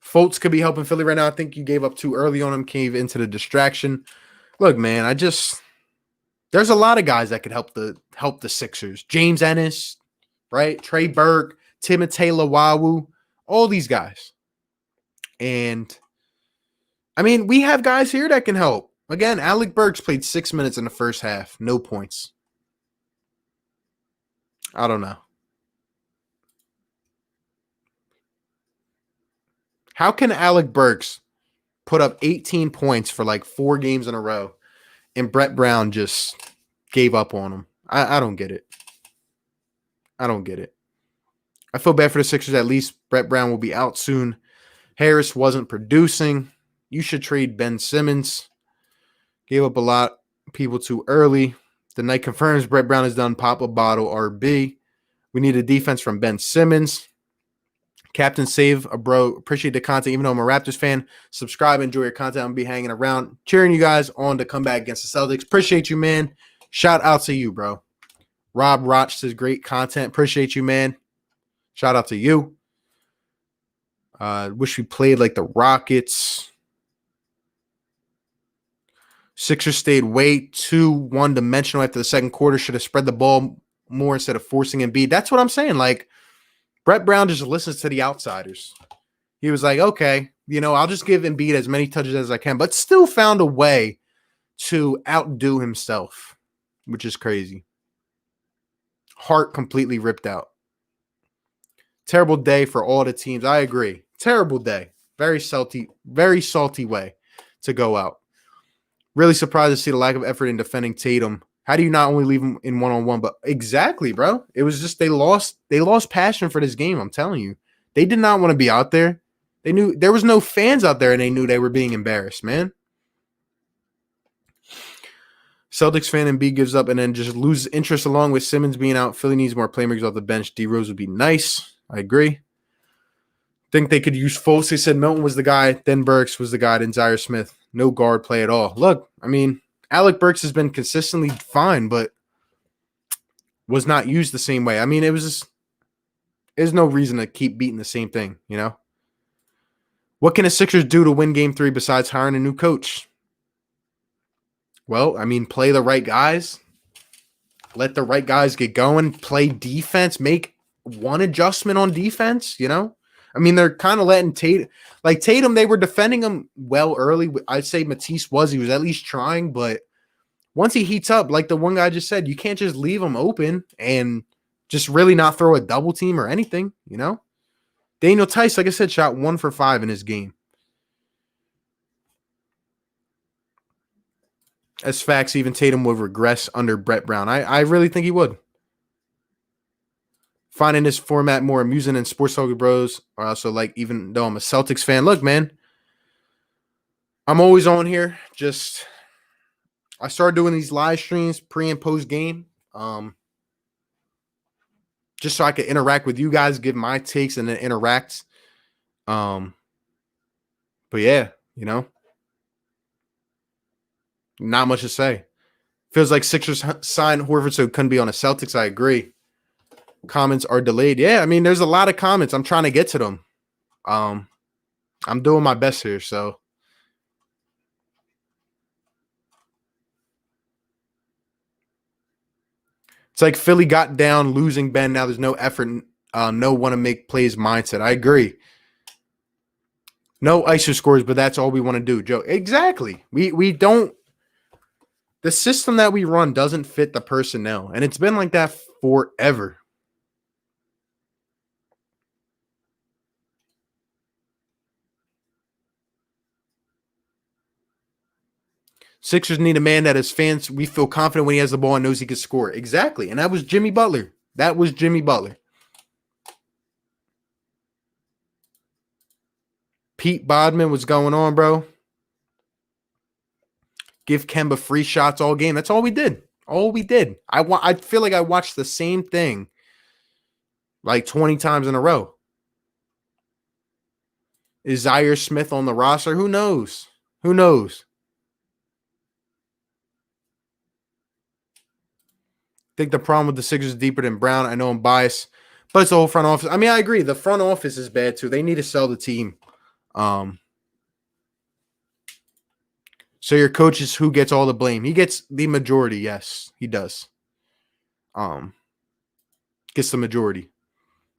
Fultz could be helping Philly right now. I think you gave up too early on him, cave into the distraction. Look, man, there's a lot of guys that could help the Sixers. James Ennis, right? Trey Burke, Timothé Luwawu, all these guys. And I mean, we have guys here that can help. Again, Alec Burks played 6 minutes in the first half. No points. I don't know. How can Alec Burks put up 18 points for 4 games in a row and Brett Brown just gave up on him? I don't get it. I don't get it. I feel bad for the Sixers. At least Brett Brown will be out soon. Harris wasn't producing. You should trade Ben Simmons. Gave up a lot of people too early. The night confirms Brett Brown is done. Pop a bottle, RB. We need a defense from Ben Simmons. Captain Save a bro. Appreciate the content. Even though I'm a Raptors fan, subscribe, enjoy your content. I'm going to be hanging around, cheering you guys on to come back against the Celtics. Appreciate you, man. Shout out to you, bro. Rob Roch says great content. Appreciate you, man. Shout out to you. Wish we played like the Rockets. Sixers stayed way too one-dimensional after the second quarter. Should have spread the ball more instead of forcing Embiid. That's what I'm saying. Brett Brown just listens to the outsiders. He was like, okay, I'll just give Embiid as many touches as I can, but still found a way to outdo himself, which is crazy. Heart completely ripped out. Terrible day for all the teams. I agree. Terrible day. Very salty way to go out. Really surprised to see the lack of effort in defending Tatum. How do you not only leave him in one-on-one, but exactly, bro. It was just they lost passion for this game, I'm telling you. They did not want to be out there. They knew there was no fans out there, and they knew they were being embarrassed, man. Celtics fan and B gives up and then just loses interest along with Simmons being out. Philly needs more playmakers off the bench. D Rose would be nice. I agree. Think they could use Fultz. They said Milton was the guy, then Burks was the guy, then Zaire Smith. No guard play at all. Look, I mean, Alec Burks has been consistently fine, but was not used the same way. I mean, there's no reason to keep beating the same thing, you know? What can the Sixers do to win game 3 besides hiring a new coach? Well, I mean, play the right guys. Let the right guys get going. Play defense. Make one adjustment on defense, you know? I mean, they're kind of letting Tatum, they were defending him well early. I'd say Matisse he was at least trying, but once he heats up, like the one guy just said, you can't just leave him open and just really not throw a double team or anything, you know? Daniel Tice, like I said, shot 1 for 5 in his game. As facts, even Tatum would regress under Brett Brown. I really think he would. Finding this format more amusing than Sports Talk Bros. Or also, like, even though I'm a Celtics fan, look, man, I'm always on here. I started doing these live streams pre and post game, just so I could interact with you guys, give my takes, and then interact. But yeah, you know, not much to say. Feels like Sixers signed Horford so it couldn't be on the Celtics. I agree. Comments are delayed. Yeah, I mean, there's a lot of comments. I'm trying to get to them. I'm doing my best here, so. It's like Philly got down losing Ben. Now there's no effort, no want to make plays mindset. I agree. No ISO scores, but that's all we want to do, Joe. Exactly. We don't. The system that we run doesn't fit the personnel, and it's been like that forever. Sixers need a man that as fans, we feel confident when he has the ball and knows he can score. Exactly. And that was Jimmy Butler. Pete Bodman, what's going on, bro? Give Kemba free shots all game. That's all we did. I feel like I watched the same thing like 20 times in a row. Is Zaire Smith on the roster? Who knows? I think the problem with the Sixers is deeper than Brown. I know I'm biased, but it's the whole front office. I mean, I agree. The front office is bad too. They need to sell the team. So your coach is who gets all the blame. He gets the majority. Yes, he does. Gets the majority.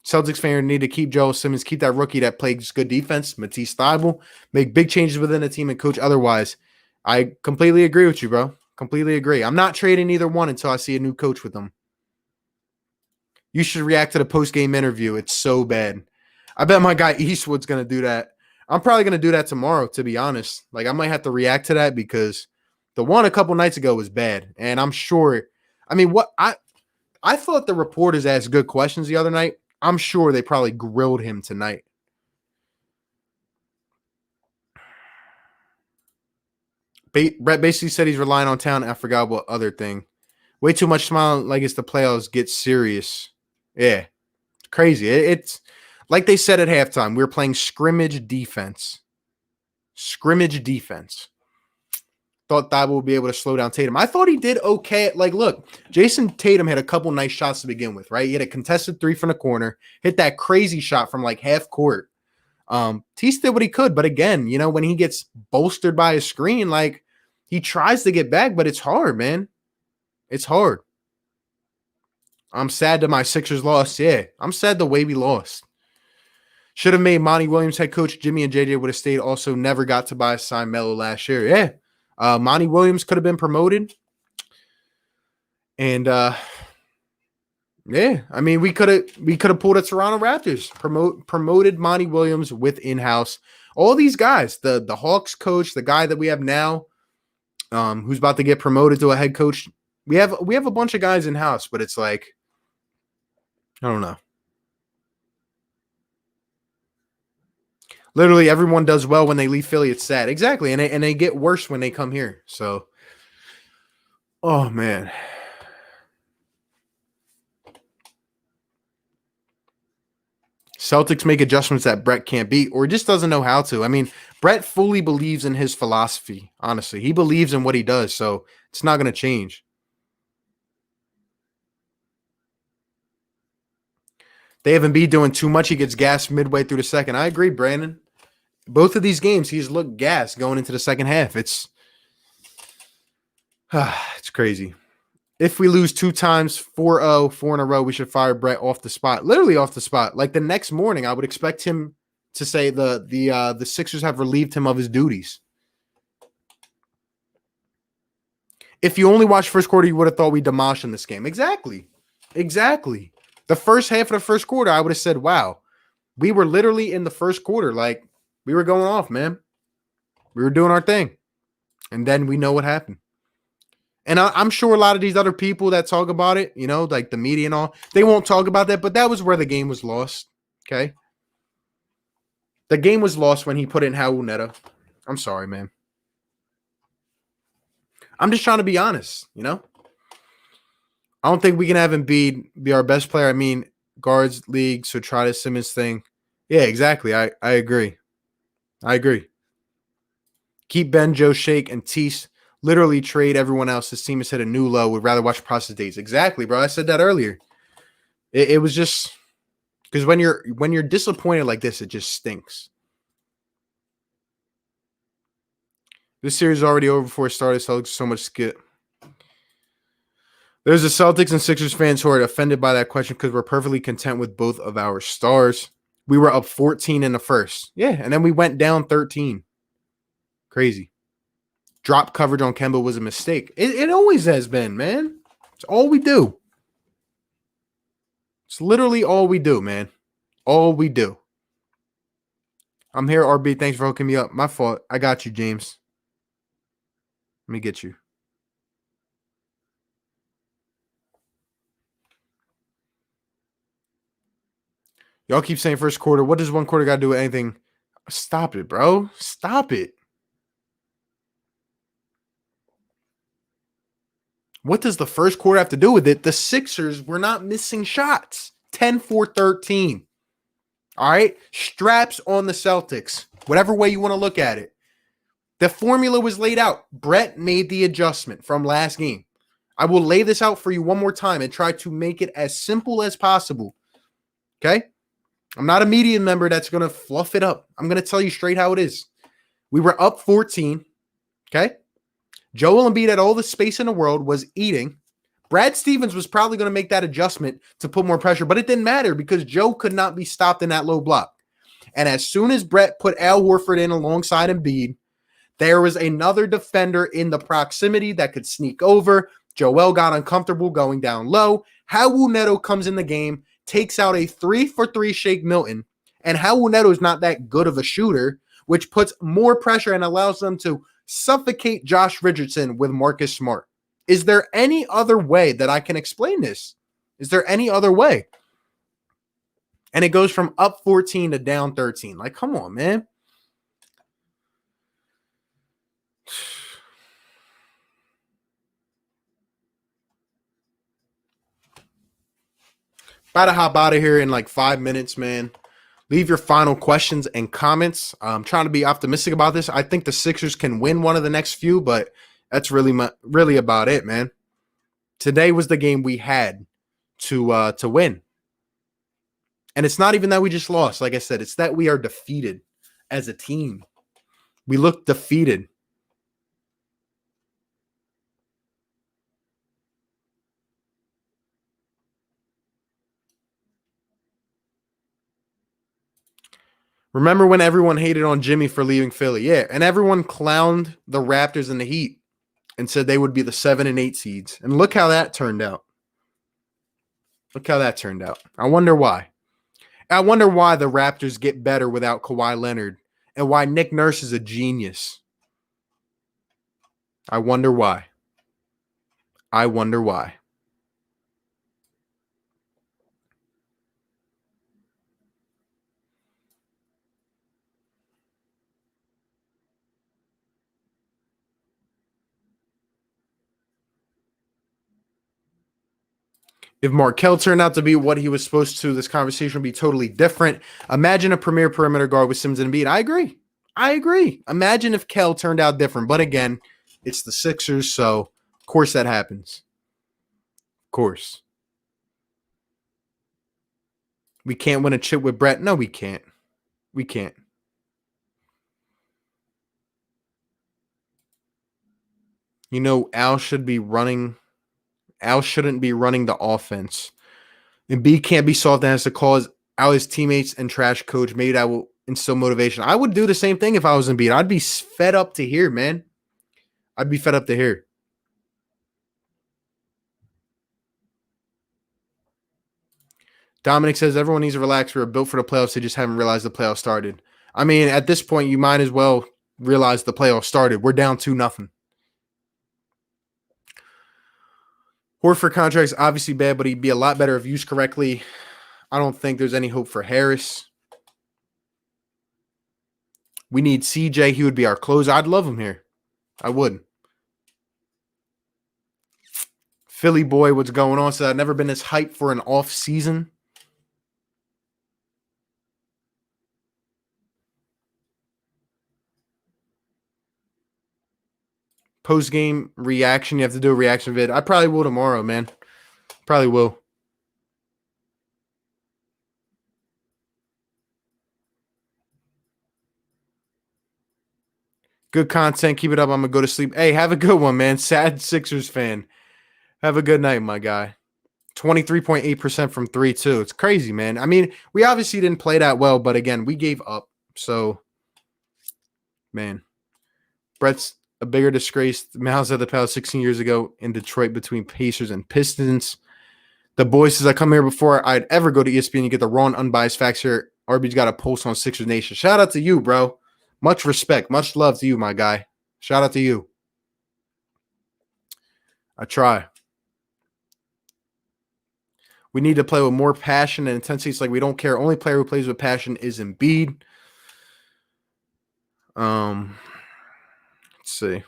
Celtics fan need to keep Joel Simmons, keep that rookie that plays good defense, Matisse Thybulle, make big changes within the team and coach otherwise. I completely agree with you, bro. Completely agree. I'm not trading either one until I see a new coach with them. You should react to the post-game interview. It's so bad. I bet my guy Eastwood's going to do that. I'm probably going to do that tomorrow, to be honest. Like, I might have to react to that because the one a couple nights ago was bad. And I'm sure, I mean, I thought the reporters asked good questions the other night. I'm sure they probably grilled him tonight. Brett basically said he's relying on talent. I forgot what other thing. Way too much smiling like it's the playoffs. Get serious. Yeah. Crazy. It's like they said at halftime. We were playing scrimmage defense. Thought Thybulle would be able to slow down Tatum. I thought he did okay. Like, look, Jayson Tatum had a couple nice shots to begin with, right? He had a contested 3 from the corner, hit that crazy shot from like half court. Tease did what he could, but again, you know, when he gets bolstered by a screen, like he tries to get back, but it's hard, man. It's hard. I'm sad that my Sixers lost. Yeah, I'm sad the way we lost. Should have made Monty Williams head coach. Jimmy and JJ would have stayed. Also, never got to buy a sign Melo last year. Yeah. Monty Williams could have been promoted. And yeah, I mean, we could have pulled a Toronto Raptors, promoted Monty Williams with in-house. All these guys, the Hawks coach, the guy that we have now, who's about to get promoted to a head coach. We have a bunch of guys in-house, but it's like, I don't know. Literally everyone does well when they leave Philly. It's sad. Exactly. And they get worse when they come here. So Oh man. Celtics make adjustments that Brett can't beat or just doesn't know how to. I mean, Brett fully believes in his philosophy, honestly. He believes in what he does, so it's not going to change. They have Embiid doing too much. He gets gassed midway through the second. I agree, Brandon. Both of these games, he's looked gassed going into the second half. It's it's crazy. If we lose 2 times, 4-0, 4 in a row, we should fire Brett off the spot. Literally off the spot. Like the next morning, I would expect him to say the Sixers have relieved him of his duties. If you only watched first quarter, you would have thought we demolished in this game. Exactly. Exactly. The first half of the first quarter, I would have said, wow, we were literally in the first quarter. Like, we were going off, man. We were doing our thing. And then we know what happened. And I'm sure a lot of these other people that talk about it, you know, like the media and all, they won't talk about that. But that was where the game was lost. Okay. The game was lost when he put in Raul Neto. I'm sorry, man. I'm just trying to be honest, you know? I don't think we can have Embiid be our best player. I mean, guards league, so try the Simmons thing. Yeah, exactly. I agree. I agree. Keep Ben, Joe, Shake, and Tease. Literally trade everyone else. This team has hit a new low. Would rather watch process dates. Exactly, bro. I said that earlier. It was just because when you're disappointed like this, it just stinks. This series is already over before it started. So much skip. There's the Celtics and Sixers fans who are offended by that question because we're perfectly content with both of our stars. We were up 14 in the first. Yeah, and then we went down 13. Crazy. Drop coverage on Kemba was a mistake. It always has been, man. It's all we do. It's literally all we do, man. All we do. I'm here, RB. Thanks for hooking me up. My fault. I got you, James. Let me get you. Y'all keep saying first quarter. What does one quarter got to do with anything? Stop it, bro. Stop it. What does the first quarter have to do with it? The Sixers were not missing shots. 10-4-13. All right? Straps on the Celtics. Whatever way you want to look at it. The formula was laid out. Brett made the adjustment from last game. I will lay this out for you one more time and try to make it as simple as possible. Okay? I'm not a media member that's going to fluff it up. I'm going to tell you straight how it is. We were up 14. Okay? Joel Embiid had all the space in the world, was eating. Brad Stevens was probably going to make that adjustment to put more pressure, but it didn't matter because Joe could not be stopped in that low block. And as soon as Brett put Al Horford in alongside Embiid, there was another defender in the proximity that could sneak over. Joel got uncomfortable going down low. Raul Neto comes in the game, takes out a 3-for-3 Shake Milton, and Raul Neto is not that good of a shooter, which puts more pressure and allows them to suffocate Josh Richardson with Marcus Smart. Is there any other way that I can explain this? Is there any other way? And it goes from up 14 to down 13. Like, come on, man. About to hop out of here in like 5 minutes, man. Leave your final questions and comments. I'm trying to be optimistic about this. I think the Sixers can win one of the next few, but that's really about it, man. Today was the game we had to win. And it's not even that we just lost. Like I said, it's that we are defeated as a team. We look defeated. Remember when everyone hated on Jimmy for leaving Philly? Yeah, and everyone clowned the Raptors and the Heat and said they would be the 7 and 8 seeds. And look how that turned out. Look how that turned out. I wonder why. I wonder why the Raptors get better without Kawhi Leonard and why Nick Nurse is a genius. I wonder why. I wonder why. If Markelle turned out to be what he was supposed to, this conversation would be totally different. Imagine a premier perimeter guard with Simmons and Embiid. I agree. Imagine if Kel turned out different. But again, it's the Sixers, so of course that happens. Of course. We can't win a chip with Brett. No, we can't. We can't. You know, Al shouldn't be running the offense. Embiid can't be soft and has to call out his teammates and trash coach. Maybe that will instill motivation. I would do the same thing if I was Embiid. I'd be fed up to hear, man. I'd be fed up to hear. Dominic says everyone needs to relax. We're built for the playoffs. They just haven't realized the playoffs started. I mean, at this point, you might as well realize the playoffs started. We're down 2-0. Horford contract's obviously bad, but he'd be a lot better if used correctly. I don't think there's any hope for Harris. We need CJ. He would be our closer. I'd love him here. I would. Philly boy, what's going on? So I've never been this hyped for an off season. Post-game reaction. You have to do a reaction vid. I probably will tomorrow, man. Probably will. Good content. Keep it up. I'm going to go to sleep. Hey, have a good one, man. Sad Sixers fan. Have a good night, my guy. 23.8% from 3, too. It's crazy, man. I mean, we obviously didn't play that well, but again, we gave up. So, man. Brett's a bigger disgrace. Miles at the Palace 16 years ago in Detroit between Pacers and Pistons. The boy says, I come here before I'd ever go to ESPN. You get the raw and unbiased facts here. RB's got a post on Sixers Nation. Shout out to you, bro. Much respect. Much love to you, my guy. Shout out to you. I try. We need to play with more passion and intensity. It's like we don't care. Only player who plays with passion is Embiid. Let's see.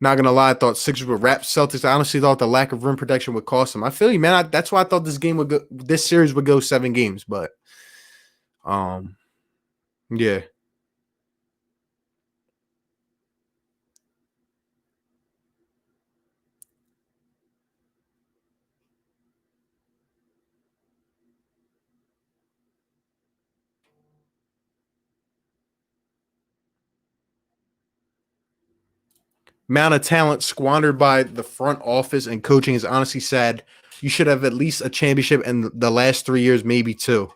Not gonna lie, I thought Sixers would wrap Celtics. I honestly thought the lack of rim protection would cost them. I feel you, man. That's why I thought this series would go 7 games. But, yeah. Amount of talent squandered by the front office and coaching is honestly sad. You should have at least a championship in the last 3 years, maybe 2.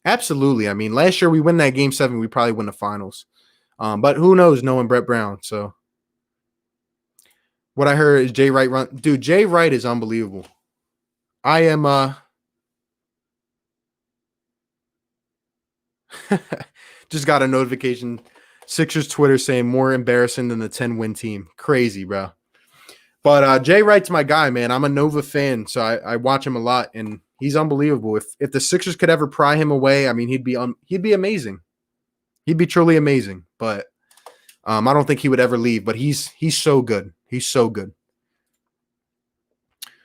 Absolutely. I mean, last year we win that game 7, we probably win the finals. But who knows knowing Brett Brown. So what I heard is Jay Wright run. Dude, Jay Wright is unbelievable. I am just got a notification. Sixers Twitter saying more embarrassing than the 10-win team. Crazy, bro. But Jay Wright's my guy, man. I'm a Nova fan, so I watch him a lot, and he's unbelievable. If the Sixers could ever pry him away, I mean, he'd be amazing. He'd be truly amazing. But I don't think he would ever leave. But he's so good. He's so good.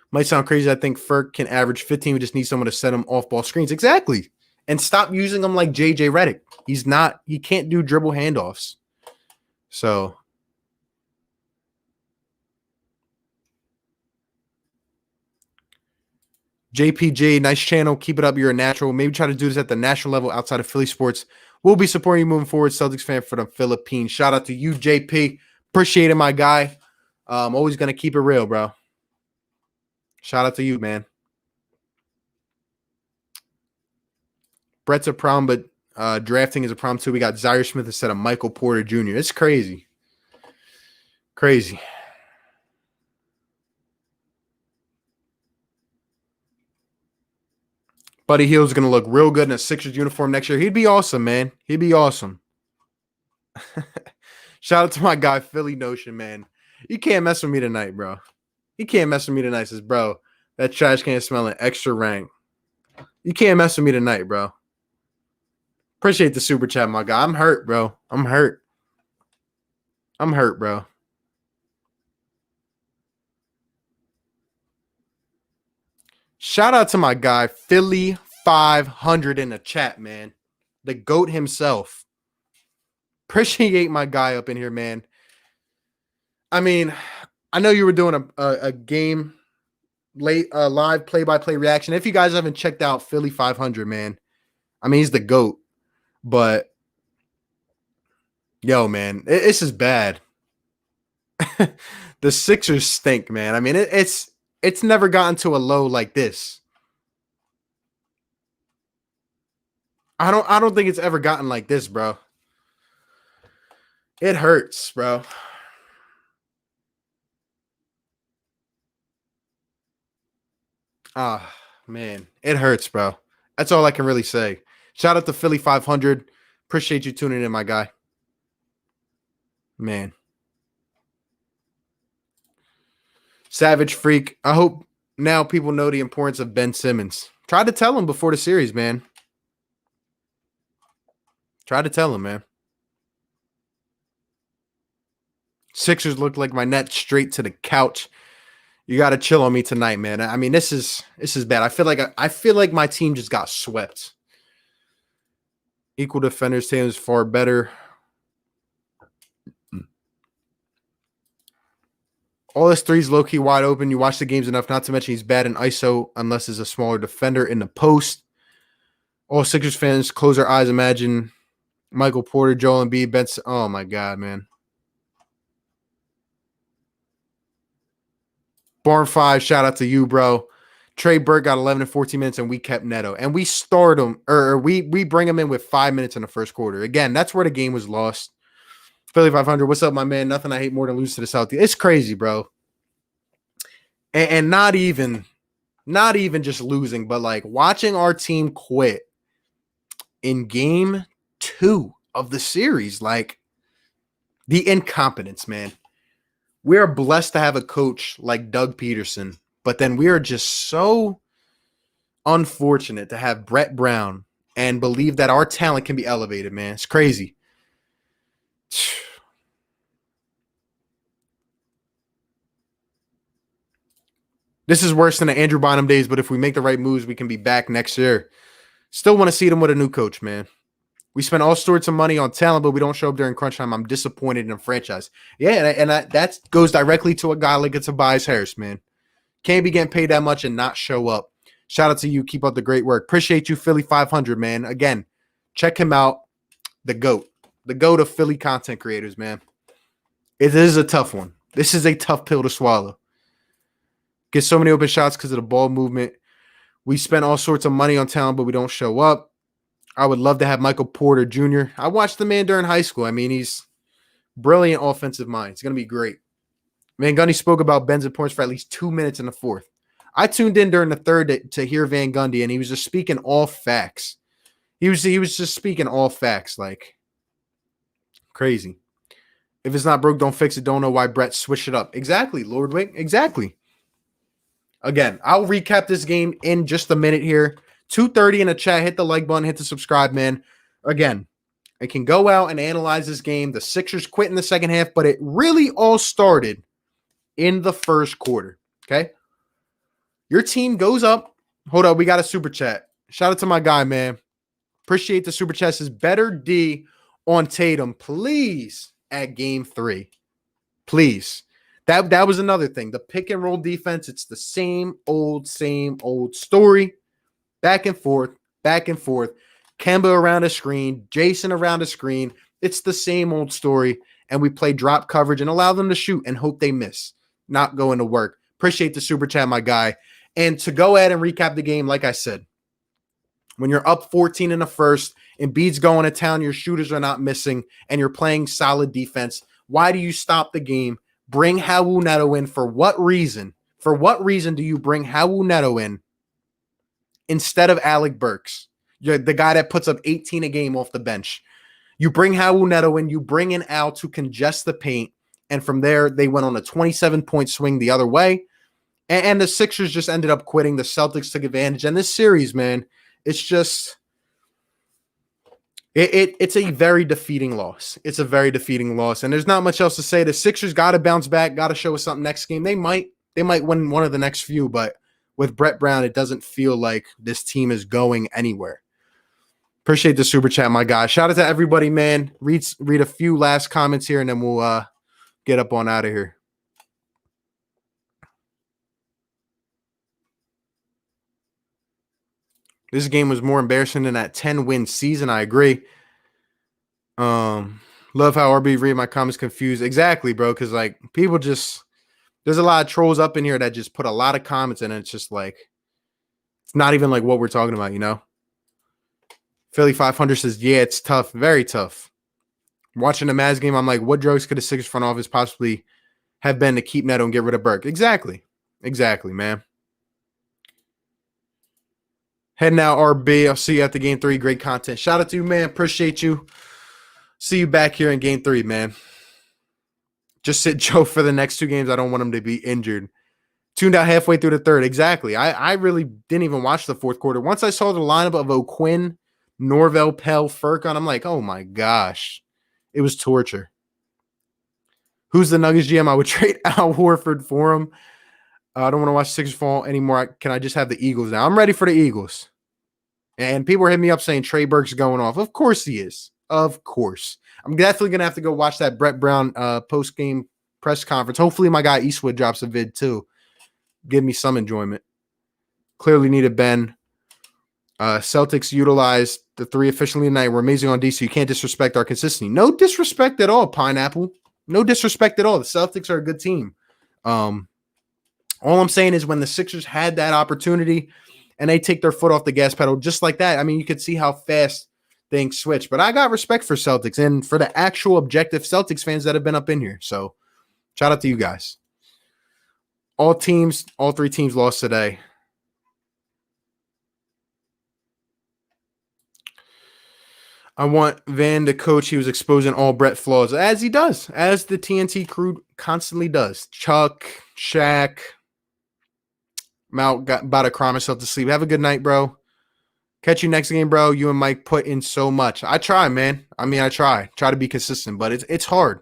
Might sound crazy. I think Ferk can average 15. We just need someone to set him off ball screens. Exactly. And stop using him like JJ Redick. He can't do dribble handoffs. So JPJ, nice channel. Keep it up. You're a natural. Maybe try to do this at the national level outside of Philly sports. We'll be supporting you moving forward. Celtics fan for the Philippines. Shout out to you, JP. Appreciate it, my guy. Always going to keep it real, bro. Shout out to you, man. Brett's a problem, but drafting is a problem too. We got Zaire Smith instead of Michael Porter Jr. It's crazy. Crazy. Buddy Hield's going to look real good in a Sixers uniform next year. He'd be awesome, man. He'd be awesome. Shout out to my guy, Philly Notion, man. You can't mess with me tonight, bro. You can't mess with me tonight. Says, bro, that trash can smelling extra rank. You can't mess with me tonight, bro. Appreciate the super chat, my guy. I'm hurt, bro. I'm hurt, bro. Shout out to my guy, Philly 500 in the chat, man. The GOAT himself. Appreciate my guy up in here, man. I mean, I know you were doing a game late live play-by-play reaction. If you guys haven't checked out Philly 500, man, I mean, he's the GOAT. But, yo, man, this is bad. The Sixers stink, man. I mean, it's never gotten to a low like this. I don't think it's ever gotten like this, bro. It hurts, bro. Ah, man, it hurts, bro. That's all I can really say. Shout out to Philly 500. Appreciate you tuning in, my guy. Man. Savage Freak. I hope now people know the importance of Ben Simmons. Tried to tell him before the series, man. Tried to tell him, man. Sixers look like my net straight to the couch. You got to chill on me tonight, man. I mean, this is bad. I feel like my team just got swept. Equal defenders, Tatum's far better. All his threes low-key wide open. You watch the games enough, not to mention he's bad in ISO unless he's a smaller defender in the post. All Sixers fans close their eyes. Imagine Michael Porter, Joel Embiid, Benson. Oh, my God, man. Barn 5, shout out to you, bro. Trey Burke got 11 and 14 minutes, and we kept Neto. And we start him, or we bring him in with 5 minutes in the first quarter. Again, that's where the game was lost. Philly 500, what's up, my man? Nothing I hate more than lose to the Celtics. It's crazy, bro. And not even just losing, but like watching our team quit in game 2 of the series. Like, the incompetence, man. We are blessed to have a coach like Doug Peterson, but then we are just so unfortunate to have Brett Brown and believe that our talent can be elevated, man. It's crazy. This is worse than the Andrew Bynum days, but if we make the right moves, we can be back next year. Still want to see them with a new coach, man. We spend all sorts of money on talent, but we don't show up during crunch time. I'm disappointed in a franchise. Yeah, and that goes directly to a guy like a Tobias Harris, man. Can't be getting paid that much and not show up. Shout out to you. Keep up the great work. Appreciate you, Philly 500, man. Again, check him out. The GOAT. The GOAT of Philly content creators, man. It is a tough one. This is a tough pill to swallow. Get so many open shots because of the ball movement. We spend all sorts of money on talent, but we don't show up. I would love to have Michael Porter Jr. I watched the man during high school. I mean, he's brilliant offensive mind. It's going to be great. Van Gundy spoke about Ben's points for at least 2 minutes in the fourth. I tuned in during the third to hear Van Gundy, and he was just speaking all facts. He was just speaking all facts, like crazy. If it's not broke, don't fix it. Don't know why Brett switched it up. Exactly, Lord Wick. Exactly. Again, I'll recap this game in just a minute here. 2:30 in the chat. Hit the like button. Hit the subscribe, man. Again, I can go out and analyze this game. The Sixers quit in the second half, but it really all started in the first quarter. Okay? Your team goes up. Hold up. We got a super chat. Shout out to my guy, man. Appreciate the super chat. Says better D on Tatum, please, at game 3. Please. That was another thing. The pick and roll defense, it's the same old story. Back and forth, back and forth. Kemba around a screen, Jayson around a screen. It's the same old story. And we play drop coverage and allow them to shoot and hope they miss. Not going to work. Appreciate the super chat, my guy. And to go ahead and recap the game, like I said, when you're up 14 in the first, Embiid's going to town, your shooters are not missing, and you're playing solid defense, why do you stop the game? Bring Raul Neto in. For what reason? For what reason do you bring Raul Neto in instead of Alec Burks? You're the guy that puts up 18 a game off the bench. You bring Raul Neto in. You bring in Al to congest the paint. And from there, they went on a 27-point swing the other way. And the Sixers just ended up quitting. The Celtics took advantage. And this series, man, it's just... It's a very defeating loss. It's a very defeating loss. And there's not much else to say. The Sixers got to bounce back, got to show us something next game. They might win one of the next few, but with Brett Brown, it doesn't feel like this team is going anywhere. Appreciate the super chat, my guy. Shout out to everybody, man. Read a few last comments here, and then we'll get up on out of here. This game was more embarrassing than that 10-win season. I agree. Love how RB read my comments confused. Exactly, bro. Because like people just there's a lot of trolls up in here that just put a lot of comments in, and it's just like it's not even like what we're talking about, you know. Philly 500 says, yeah, it's tough, very tough. Watching the Mavs game, I'm like, what drugs could the Sixers front office possibly have been to keep Neto and get rid of Burke? Exactly, man. Heading out, RB. I'll see you at the game 3. Great content. Shout out to you, man. Appreciate you. See you back here in game 3, man. Just sit Joe for the next 2 games. I don't want him to be injured. Tuned out halfway through the third. Exactly. I really didn't even watch the fourth quarter. Once I saw the lineup of O'Quinn, Norvell, Pell, Furkan, I'm like, oh my gosh. It was torture. Who's the Nuggets GM? I would trade Al Horford for him. I don't want to watch Sixers fall anymore. Can I just have the Eagles now? I'm ready for the Eagles. And people are hitting me up saying Trey Burke's going off. Of course he is. Of course. I'm definitely going to have to go watch that Brett Brown post-game press conference. Hopefully my guy Eastwood drops a vid too. Give me some enjoyment. Clearly needed Ben. Celtics utilized the 3 efficiently tonight. We're amazing on D, so you can't disrespect our consistency. No disrespect at all, Pineapple. No disrespect at all. The Celtics are a good team. All I'm saying is when the Sixers had that opportunity and they take their foot off the gas pedal just like that, I mean, you could see how fast things switch. But I got respect for Celtics and for the actual objective Celtics fans that have been up in here. So shout out to you guys. All 3 teams lost today. I want Van to coach. He was exposing all Brett flaws, as he does, as the TNT crew constantly does. Chuck, Shaq, Mount got about to cry myself to sleep. Have a good night, bro. Catch you next game, bro. You and Mike put in so much. I try, man. I mean, I try to be consistent, but it's hard.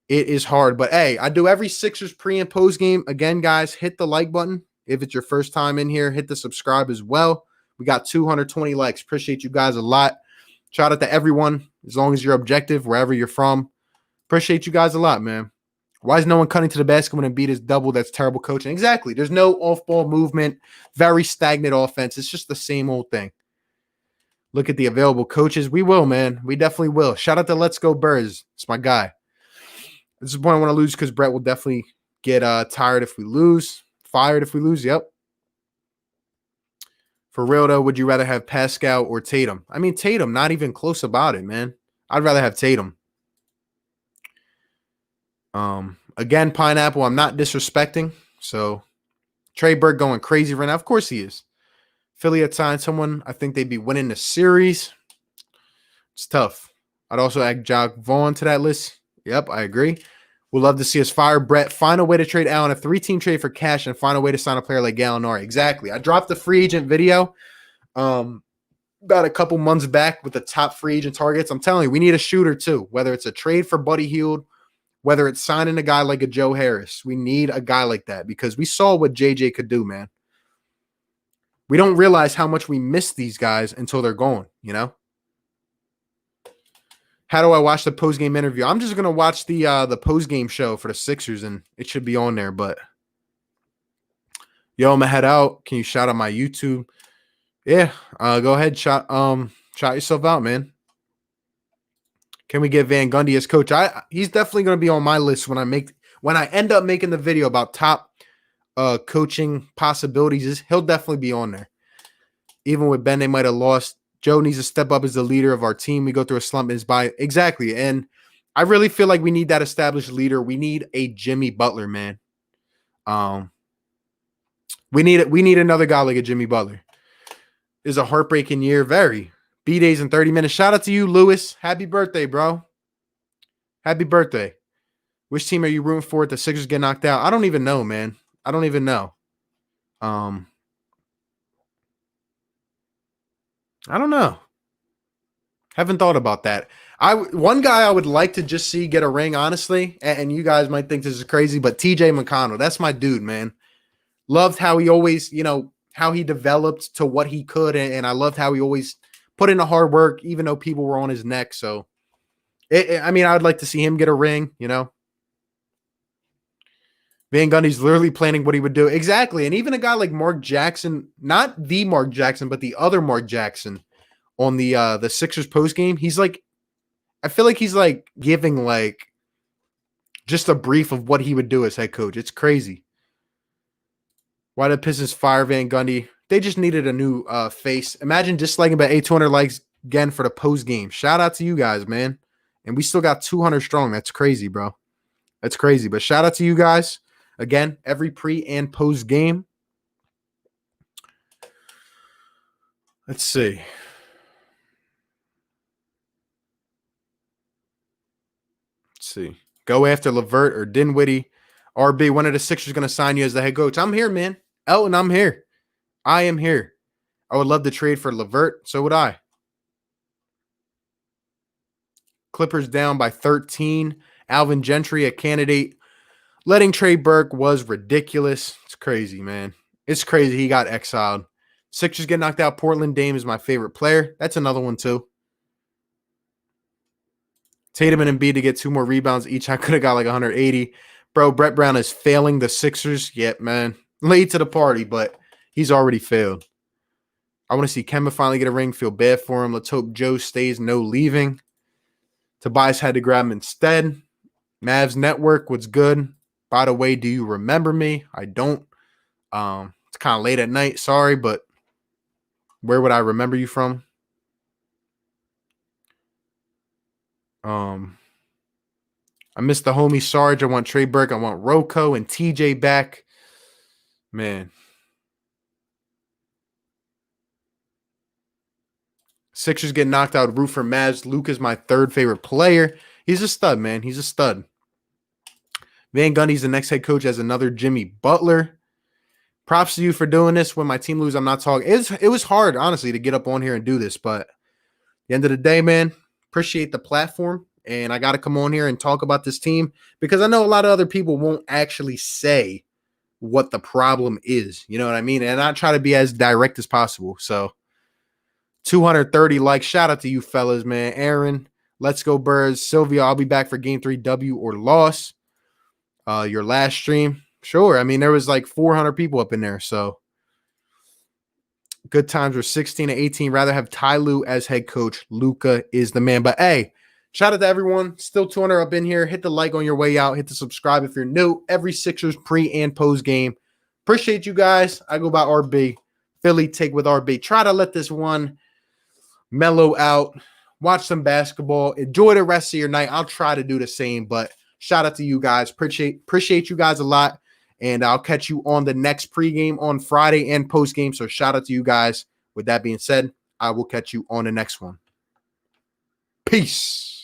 It is hard. But hey, I do every Sixers pre and post game. Again, guys, hit the like button. If it's your first time in here, hit the subscribe as well. We got 220 likes. Appreciate you guys a lot. Shout out to everyone, as long as you're objective, wherever you're from. Appreciate you guys a lot, man. Why is no one cutting to the basket when Embiid is double? That's terrible coaching. Exactly. There's no off-ball movement, very stagnant offense. It's just the same old thing. Look at the available coaches. We will, man. We definitely will. Shout out to Let's Go Birds. It's my guy. This is the point I want to lose because Brett will definitely get tired if we lose. Fired if we lose. Yep. For real, though, would you rather have Pascal or Tatum? I mean, Tatum, not even close about it, man. I'd rather have Tatum. Again, Pineapple, I'm not disrespecting. So, Trey Burke going crazy right now. Of course he is. Philly had signed someone. I think they'd be winning the series. It's tough. I'd also add Jock Vaughn to that list. Yep, I agree. We'd love to see us fire Brett. Find a way to trade Allen, a 3-team trade for cash, and find a way to sign a player like Gallinari. Exactly. I dropped the free agent video about a couple months back with the top free agent targets. I'm telling you, we need a shooter too, whether it's a trade for Buddy Hield, whether it's signing a guy like a Joe Harris. We need a guy like that because we saw what JJ could do, man. We don't realize how much we miss these guys until they're gone, you know? How do I watch the post-game interview? I'm just going to watch the post-game show for the Sixers, and it should be on there. But, yo, I'm going to head out. Can you shout out my YouTube? Yeah, go ahead. Shout yourself out, man. Can we get Van Gundy as coach? He's definitely going to be on my list when I end up making the video about top coaching possibilities. He'll definitely be on there. Even with Ben, they might have lost. Joe needs to step up as the leader of our team. We go through a slump in his body. Exactly. And I really feel like we need that established leader. We need a Jimmy Butler, man. We need another guy like a Jimmy Butler. It's a heartbreaking year. Very. B-Days in 30 minutes. Shout out to you, Lewis. Happy birthday, bro. Happy birthday. Which team are you rooting for if the Sixers get knocked out? I don't even know, man. I don't even know. I don't know. Haven't thought about that. One guy I would like to just see get a ring, honestly, and you guys might think this is crazy, but TJ McConnell, that's my dude, man. Loved how he always, how he developed to what he could. And I loved how he always put in the hard work, even though people were on his neck. So, I mean, I would like to see him get a ring, Van Gundy's literally planning what he would do. Exactly. And even a guy like Mark Jackson, not the Mark Jackson, but the other Mark Jackson on the Sixers post game, he's like, I feel like he's like giving like just a brief of what he would do as head coach. It's crazy. Why did Pistons fire Van Gundy? They just needed a new face. Imagine disliking about 200 likes again for the post game. Shout out to you guys, man. And we still got 200 strong. That's crazy, bro. That's crazy. But shout out to you guys. Again, every pre and post game. Let's see. Go after LeVert or Dinwiddie. RB, when are the Sixers going to sign you as the head coach? I'm here, man. Elton, I'm here. I am here. I would love to trade for LeVert. So would I. Clippers down by 13. Alvin Gentry, a candidate. Letting Trey Burke was ridiculous. It's crazy, man. It's crazy. He got exiled. Sixers get knocked out. Portland Dame is my favorite player. That's another one, too. Tatum and Embiid to get 2 more rebounds each. I could have got like 180. Bro, Brett Brown is failing the Sixers. Yep, man. Late to the party, but he's already failed. I want to see Kemba finally get a ring. Feel bad for him. Let's hope Joe stays. No leaving. Tobias had to grab him instead. Mavs Network, what's good? By the way, do you remember me? I don't. It's kind of late at night. Sorry, but where would I remember you from? I miss the homie Sarge. I want Trey Burke. I want Rocco and TJ back. Man. Sixers get knocked out. Root for Mavs. Luke is my 3rd favorite player. He's a stud, man. He's a stud. Van Gundy's the next head coach as another Jimmy Butler. Props to you for doing this. When my team lose, I'm not talking. It was hard, honestly, to get up on here and do this. But at the end of the day, man, appreciate the platform. And I got to come on here and talk about this team because I know a lot of other people won't actually say what the problem is. You know what I mean? And I try to be as direct as possible. So 230 likes. Shout out to you fellas, man. Aaron, let's go Birds. Sylvia, I'll be back for game 3, W or loss. Your last stream. Sure. I mean, there was like 400 people up in there. So good times were 16 to 18. Rather have Ty Lue as head coach. Luka is the man. But hey, shout out to everyone. Still 200 up in here. Hit the like on your way out. Hit the subscribe if you're new. Every Sixers pre and post game. Appreciate you guys. I go by RB. Philly take with RB. Try to let this one mellow out. Watch some basketball. Enjoy the rest of your night. I'll try to do the same. But shout out to you guys. Appreciate you guys a lot. And I'll catch you on the next pregame on Friday and postgame. So shout out to you guys. With that being said, I will catch you on the next one. Peace.